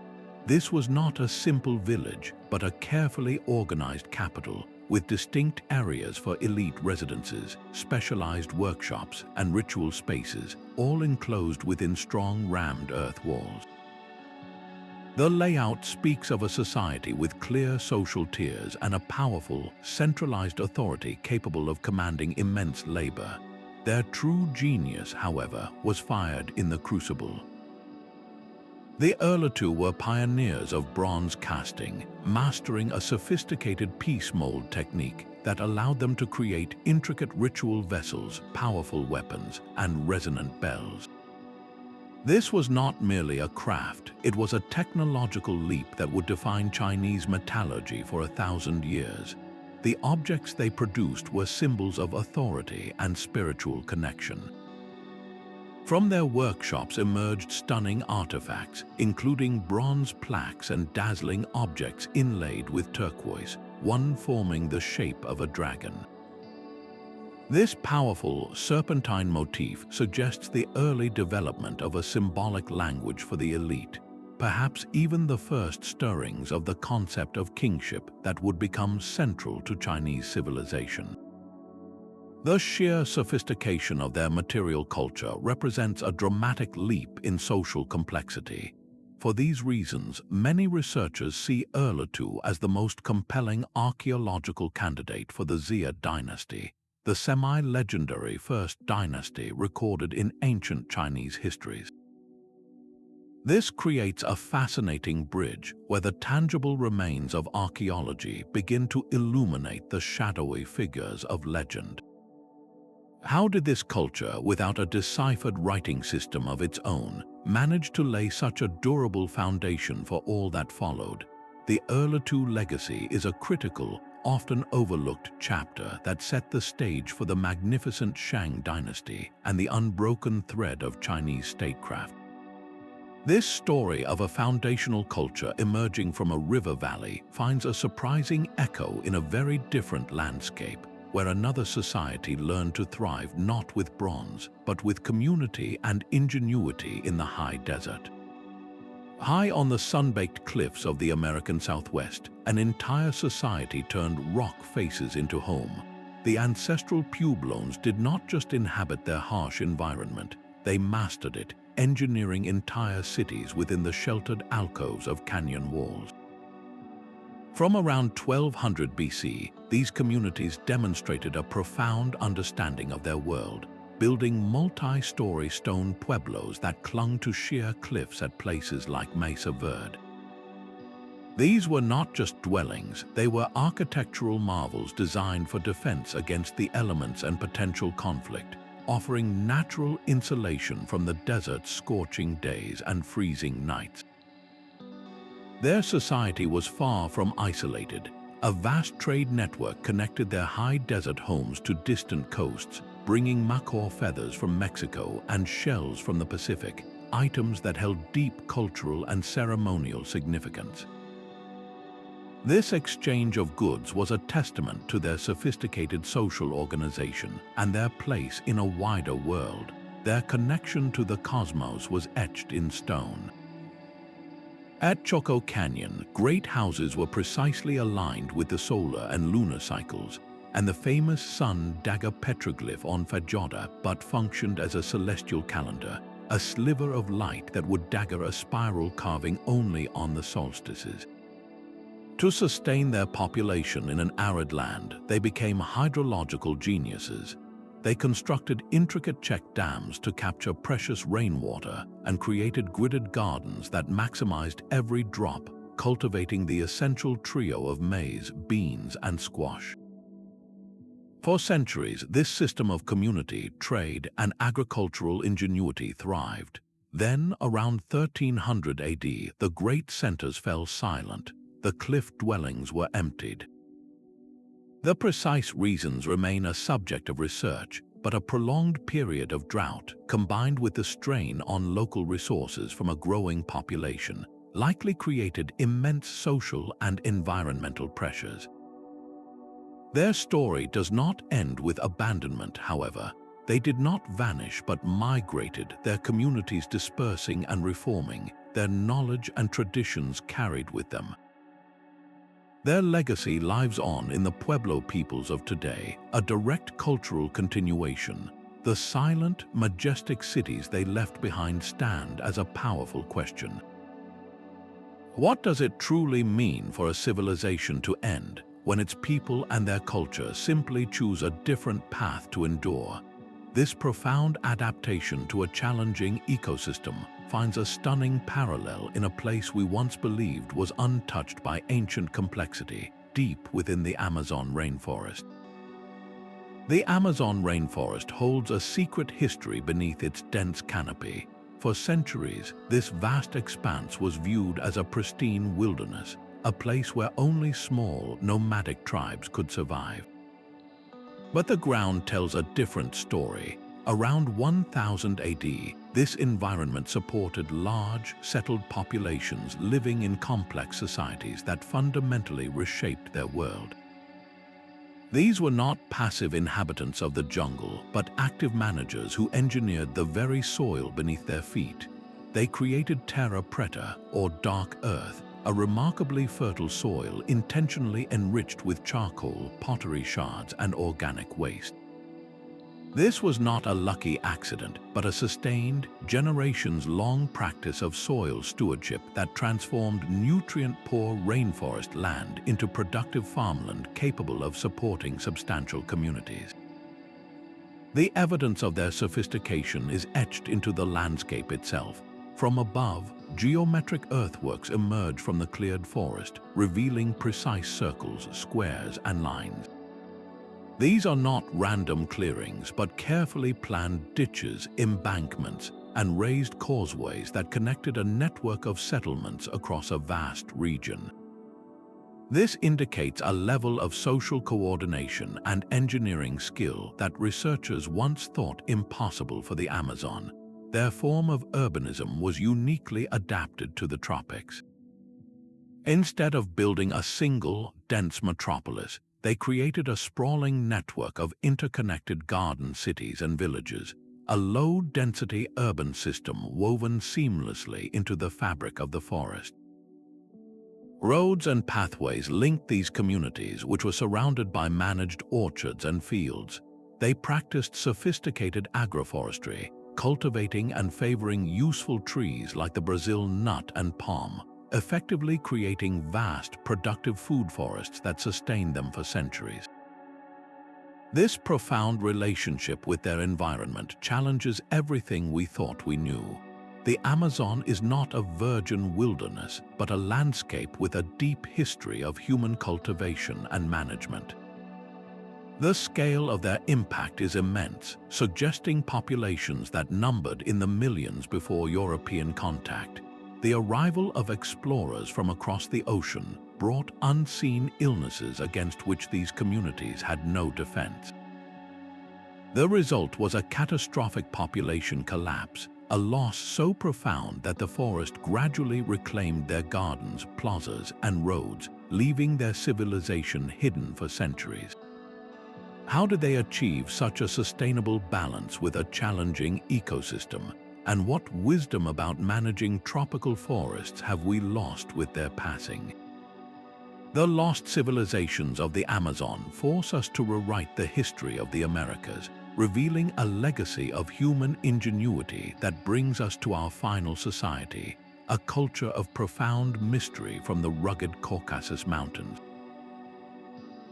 This was not a simple village, but a carefully organized capital, with distinct areas for elite residences, specialized workshops, and ritual spaces, all enclosed within strong rammed earth walls. The layout speaks of a society with clear social tiers and a powerful, centralized authority capable of commanding immense labor. Their true genius, however, was fired in the crucible. The Erlitou were pioneers of bronze casting, mastering a sophisticated piece mold technique that allowed them to create intricate ritual vessels, powerful weapons, and resonant bells. This was not merely a craft, it was a technological leap that would define Chinese metallurgy for 1,000 years. The objects they produced were symbols of authority and spiritual connection. From their workshops emerged stunning artifacts, including bronze plaques and dazzling objects inlaid with turquoise, one forming the shape of a dragon. This powerful serpentine motif suggests the early development of a symbolic language for the elite, perhaps even the first stirrings of the concept of kingship that would become central to Chinese civilization. The sheer sophistication of their material culture represents a dramatic leap in social complexity. For these reasons, many researchers see Erlitou as the most compelling archaeological candidate for the Xia dynasty, the semi-legendary first dynasty recorded in ancient Chinese histories. This creates a fascinating bridge where the tangible remains of archaeology begin to illuminate the shadowy figures of legend. How did this culture, without a deciphered writing system of its own, manage to lay such a durable foundation for all that followed? The Erlitou legacy is a critical, often overlooked chapter that set the stage for the magnificent Shang dynasty and the unbroken thread of Chinese statecraft. This story of a foundational culture emerging from a river valley finds a surprising echo in a very different landscape, where another society learned to thrive not with bronze, but with community and ingenuity in the high desert. High on the sun-baked cliffs of the American Southwest, an entire society turned rock faces into home. The ancestral Puebloans did not just inhabit their harsh environment, they mastered it, engineering entire cities within the sheltered alcoves of canyon walls. From around 1200 BC, these communities demonstrated a profound understanding of their world, building multi-story stone pueblos that clung to sheer cliffs at places like Mesa Verde. These were not just dwellings, they were architectural marvels designed for defense against the elements and potential conflict, offering natural insulation from the desert's scorching days and freezing nights. Their society was far from isolated. A vast trade network connected their high desert homes to distant coasts, bringing macaw feathers from Mexico and shells from the Pacific, items that held deep cultural and ceremonial significance. This exchange of goods was a testament to their sophisticated social organization and their place in a wider world. Their connection to the cosmos was etched in stone. At Choco Canyon, great houses were precisely aligned with the solar and lunar cycles, and the famous sun dagger petroglyph on Fajoda but functioned as a celestial calendar, a sliver of light that would dagger a spiral carving only on the solstices. To sustain their population in an arid land, they became hydrological geniuses. They constructed intricate check dams to capture precious rainwater and created gridded gardens that maximized every drop, cultivating the essential trio of maize, beans, and squash. For centuries, this system of community, trade, and agricultural ingenuity thrived. Then, around 1300 AD, the great centers fell silent. The cliff dwellings were emptied. The precise reasons remain a subject of research, but a prolonged period of drought, combined with the strain on local resources from a growing population, likely created immense social and environmental pressures. Their story does not end with abandonment, however. They did not vanish but migrated, their communities dispersing and reforming, their knowledge and traditions carried with them. Their legacy lives on in the Pueblo peoples of today, a direct cultural continuation. The silent, majestic cities they left behind stand as a powerful question. What does it truly mean for a civilization to end when its people and their culture simply choose a different path to endure? This profound adaptation to a challenging ecosystem finds a stunning parallel in a place we once believed was untouched by ancient complexity, deep within the Amazon rainforest. The Amazon rainforest holds a secret history beneath its dense canopy. For centuries, this vast expanse was viewed as a pristine wilderness, a place where only small, nomadic tribes could survive. But the ground tells a different story. Around 1000 AD, this environment supported large, settled populations living in complex societies that fundamentally reshaped their world. These were not passive inhabitants of the jungle, but active managers who engineered the very soil beneath their feet. They created terra preta, or dark earth, a remarkably fertile soil intentionally enriched with charcoal, pottery shards, and organic waste. This was not a lucky accident, but a sustained, generations-long practice of soil stewardship that transformed nutrient-poor rainforest land into productive farmland capable of supporting substantial communities. The evidence of their sophistication is etched into the landscape itself. From above, geometric earthworks emerge from the cleared forest, revealing precise circles, squares, and lines. These are not random clearings, but carefully planned ditches, embankments, and raised causeways that connected a network of settlements across a vast region. This indicates a level of social coordination and engineering skill that researchers once thought impossible for the Amazon. Their form of urbanism was uniquely adapted to the tropics. Instead of building a single, dense metropolis, they created a sprawling network of interconnected garden cities and villages, a low-density urban system woven seamlessly into the fabric of the forest. Roads and pathways linked these communities, which were surrounded by managed orchards and fields. They practiced sophisticated agroforestry, cultivating and favoring useful trees like the Brazil nut and palm, effectively creating vast, productive food forests that sustained them for centuries. This profound relationship with their environment challenges everything we thought we knew. The Amazon is not a virgin wilderness, but a landscape with a deep history of human cultivation and management. The scale of their impact is immense, suggesting populations that numbered in the millions before European contact. The arrival of explorers from across the ocean brought unseen illnesses against which these communities had no defense. The result was a catastrophic population collapse, a loss so profound that the forest gradually reclaimed their gardens, plazas, and roads, leaving their civilization hidden for centuries. How did they achieve such a sustainable balance with a challenging ecosystem? And what wisdom about managing tropical forests have we lost with their passing? The lost civilizations of the Amazon force us to rewrite the history of the Americas, revealing a legacy of human ingenuity that brings us to our final society, a culture of profound mystery from the rugged Caucasus Mountains.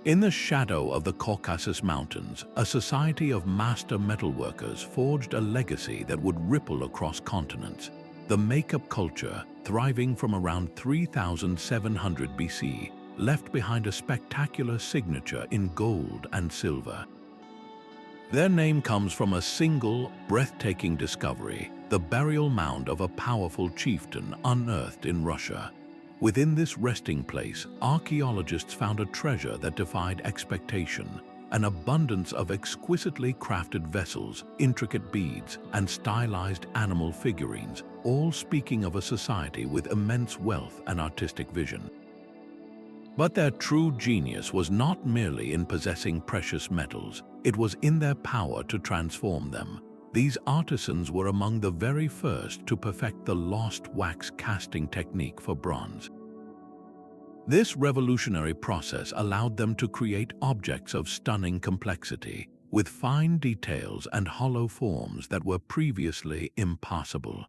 In the shadow of the Caucasus Mountains, a society of master metalworkers forged a legacy that would ripple across continents. The Maykop culture, thriving from around 3700 BC, left behind a spectacular signature in gold and silver. Their name comes from a single, breathtaking discovery, the burial mound of a powerful chieftain unearthed in Russia. Within this resting place, archaeologists found a treasure that defied expectation, an abundance of exquisitely crafted vessels, intricate beads, and stylized animal figurines, all speaking of a society with immense wealth and artistic vision. But their true genius was not merely in possessing precious metals, it was in their power to transform them. These artisans were among the very first to perfect the lost wax casting technique for bronze. This revolutionary process allowed them to create objects of stunning complexity, with fine details and hollow forms that were previously impossible.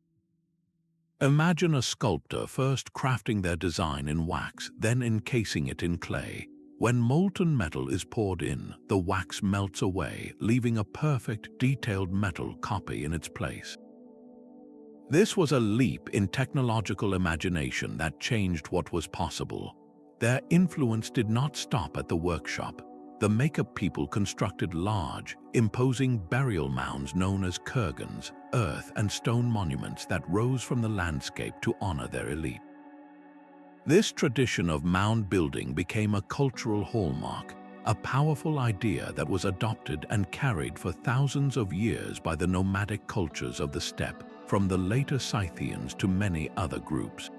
Imagine a sculptor first crafting their design in wax, then encasing it in clay. When molten metal is poured in, the wax melts away, leaving a perfect, detailed metal copy in its place. This was a leap in technological imagination that changed what was possible. Their influence did not stop at the workshop. The Maykop people constructed large, imposing burial mounds known as kurgans, earth and stone monuments that rose from the landscape to honor their elite. This tradition of mound building became a cultural hallmark, a powerful idea that was adopted and carried for thousands of years by the nomadic cultures of the steppe, from the later Scythians to many other groups.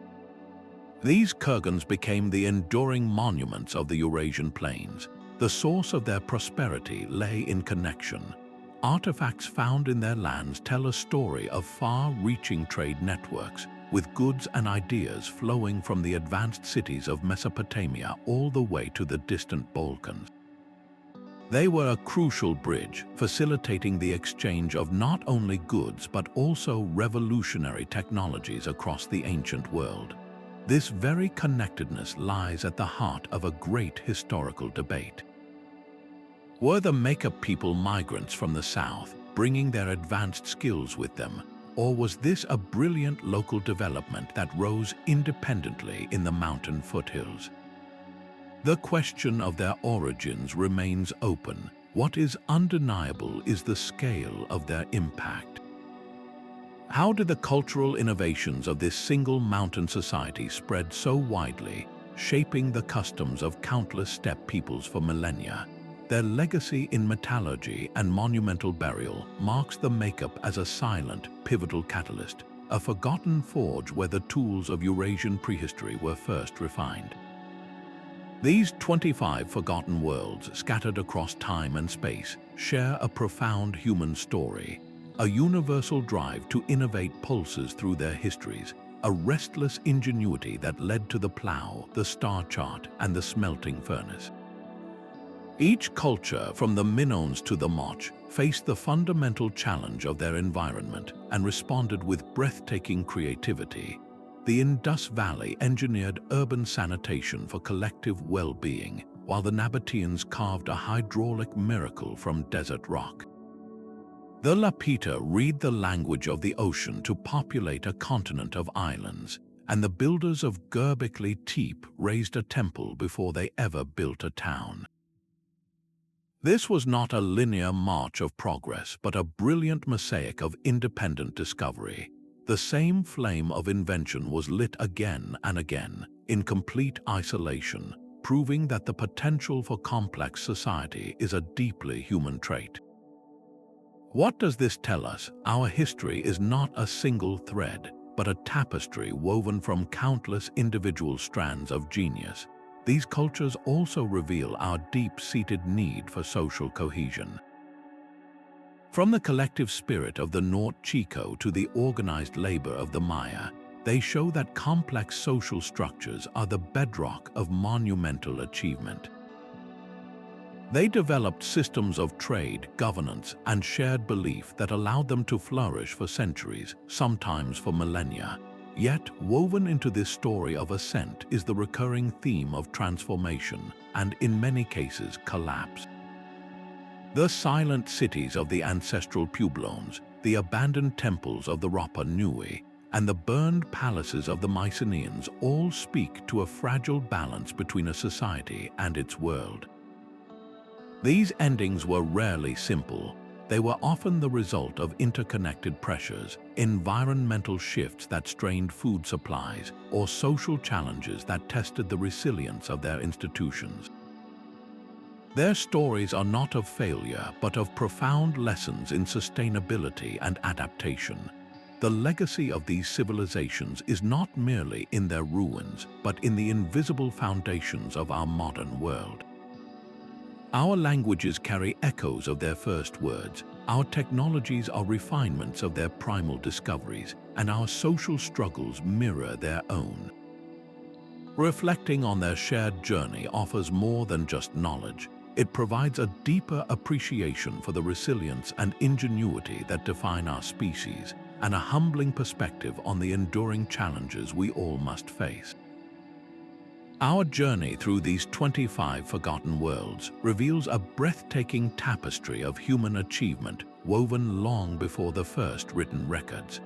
These kurgans became the enduring monuments of the Eurasian plains. The source of their prosperity lay in connection. Artifacts found in their lands tell a story of far-reaching trade networks, with goods and ideas flowing from the advanced cities of Mesopotamia all the way to the distant Balkans. They were a crucial bridge, facilitating the exchange of not only goods but also revolutionary technologies across the ancient world. This very connectedness lies at the heart of a great historical debate. Were the Maykop people migrants from the south, bringing their advanced skills with them, or was this a brilliant local development that rose independently in the mountain foothills? The question of their origins remains open. What is undeniable is the scale of their impact. How did the cultural innovations of this single mountain society spread so widely, shaping the customs of countless steppe peoples for millennia? Their legacy in metallurgy and monumental burial marks the Maykop as a silent, pivotal catalyst, a forgotten forge where the tools of Eurasian prehistory were first refined. These 25 forgotten worlds, scattered across time and space, share a profound human story. A universal drive to innovate pulses through their histories, a restless ingenuity that led to the plow, the star chart, and the smelting furnace. Each culture, from the Minoans to the Moche, faced the fundamental challenge of their environment and responded with breathtaking creativity. The Indus Valley engineered urban sanitation for collective well-being, while the Nabateans carved a hydraulic miracle from desert rock. The Lapita read the language of the ocean to populate a continent of islands, and the builders of Göbekli Tepe raised a temple before they ever built a town. This was not a linear march of progress, but a brilliant mosaic of independent discovery. The same flame of invention was lit again and again, in complete isolation, proving that the potential for complex society is a deeply human trait. What does this tell us? Our history is not a single thread, but a tapestry woven from countless individual strands of genius. These cultures also reveal our deep-seated need for social cohesion. From the collective spirit of the Norte Chico to the organized labor of the Maya, they show that complex social structures are the bedrock of monumental achievement. They developed systems of trade, governance, and shared belief that allowed them to flourish for centuries, sometimes for millennia. Yet, woven into this story of ascent is the recurring theme of transformation and, in many cases, collapse. The silent cities of the Ancestral Puebloans, the abandoned temples of the Rapa Nui, and the burned palaces of the Mycenaeans all speak to a fragile balance between a society and its world. These endings were rarely simple. They were often the result of interconnected pressures, environmental shifts that strained food supplies, or social challenges that tested the resilience of their institutions. Their stories are not of failure, but of profound lessons in sustainability and adaptation. The legacy of these civilizations is not merely in their ruins, but in the invisible foundations of our modern world. Our languages carry echoes of their first words, our technologies are refinements of their primal discoveries, and our social struggles mirror their own. Reflecting on their shared journey offers more than just knowledge. It provides a deeper appreciation for the resilience and ingenuity that define our species, and a humbling perspective on the enduring challenges we all must face. Our journey through these 25 forgotten worlds reveals a breathtaking tapestry of human achievement woven long before the first written records.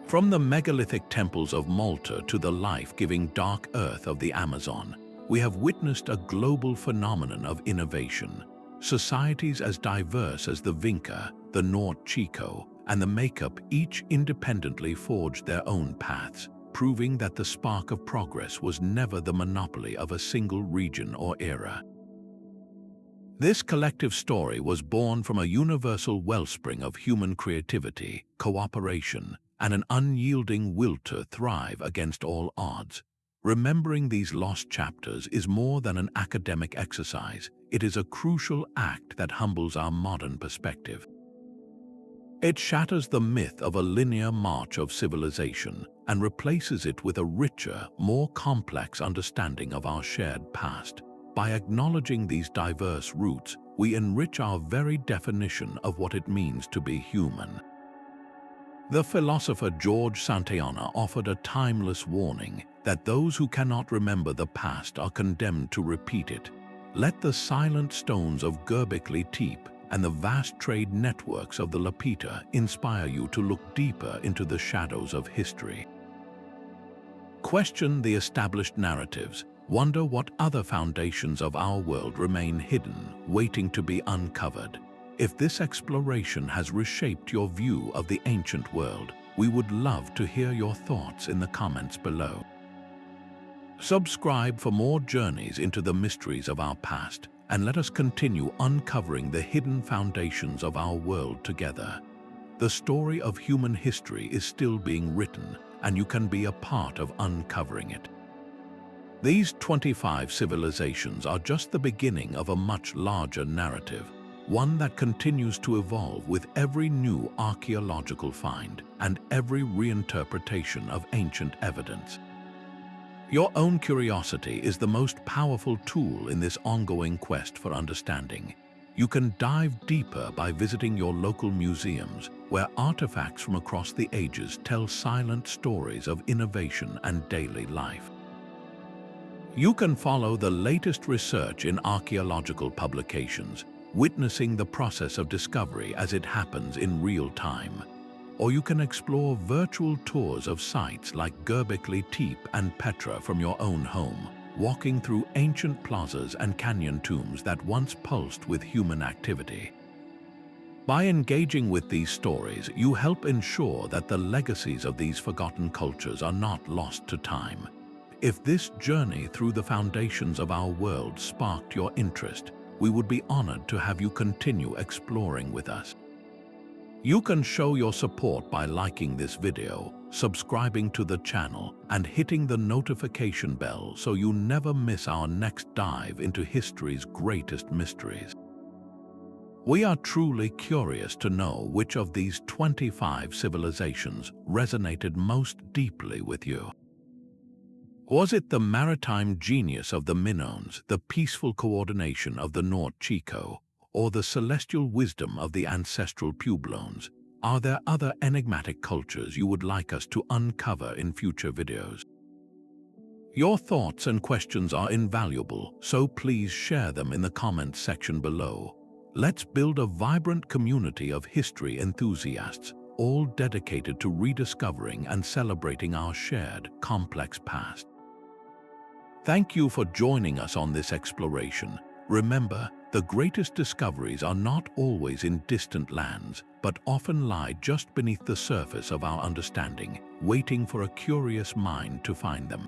From the megalithic temples of Malta to the life-giving dark earth of the Amazon, we have witnessed a global phenomenon of innovation. Societies as diverse as the Vinča, the Norte Chico, and the Maykop each independently forged their own paths, proving that the spark of progress was never the monopoly of a single region or era. This collective story was born from a universal wellspring of human creativity, cooperation, and an unyielding will to thrive against all odds. Remembering these lost chapters is more than an academic exercise. It is a crucial act that humbles our modern perspective. It shatters the myth of a linear march of civilization and replaces it with a richer, more complex understanding of our shared past. By acknowledging these diverse roots, we enrich our very definition of what it means to be human. The philosopher George Santayana offered a timeless warning that those who cannot remember the past are condemned to repeat it. Let the silent stones of Göbekli Tepe and the vast trade networks of the Lapita inspire you to look deeper into the shadows of history. Question the established narratives. Wonder what other foundations of our world remain hidden, waiting to be uncovered. If this exploration has reshaped your view of the ancient world, we would love to hear your thoughts in the comments below. Subscribe for more journeys into the mysteries of our past, and let us continue uncovering the hidden foundations of our world together. The story of human history is still being written, and you can be a part of uncovering it. These 25 civilizations are just the beginning of a much larger narrative, one that continues to evolve with every new archaeological find and every reinterpretation of ancient evidence. Your own curiosity is the most powerful tool in this ongoing quest for understanding. You can dive deeper by visiting your local museums, where artifacts from across the ages tell silent stories of innovation and daily life. You can follow the latest research in archaeological publications, witnessing the process of discovery as it happens in real time. Or you can explore virtual tours of sites like Göbekli Tepe and Petra from your own home, walking through ancient plazas and canyon tombs that once pulsed with human activity. By engaging with these stories, you help ensure that the legacies of these forgotten cultures are not lost to time. If this journey through the foundations of our world sparked your interest, we would be honored to have you continue exploring with us. You can show your support by liking this video, subscribing to the channel, and hitting the notification bell so you never miss our next dive into history's greatest mysteries. We are truly curious to know which of these 25 civilizations resonated most deeply with you. Was it the maritime genius of the Minoans, the peaceful coordination of the Norte Chico, or the celestial wisdom of the ancestral Puebloans? Are there other enigmatic cultures you would like us to uncover in future videos? Your thoughts and questions are invaluable, so please share them in the comments section below. Let's build a vibrant community of history enthusiasts, all dedicated to rediscovering and celebrating our shared, complex past. Thank you for joining us on this exploration. Remember, the greatest discoveries are not always in distant lands, but often lie just beneath the surface of our understanding, waiting for a curious mind to find them.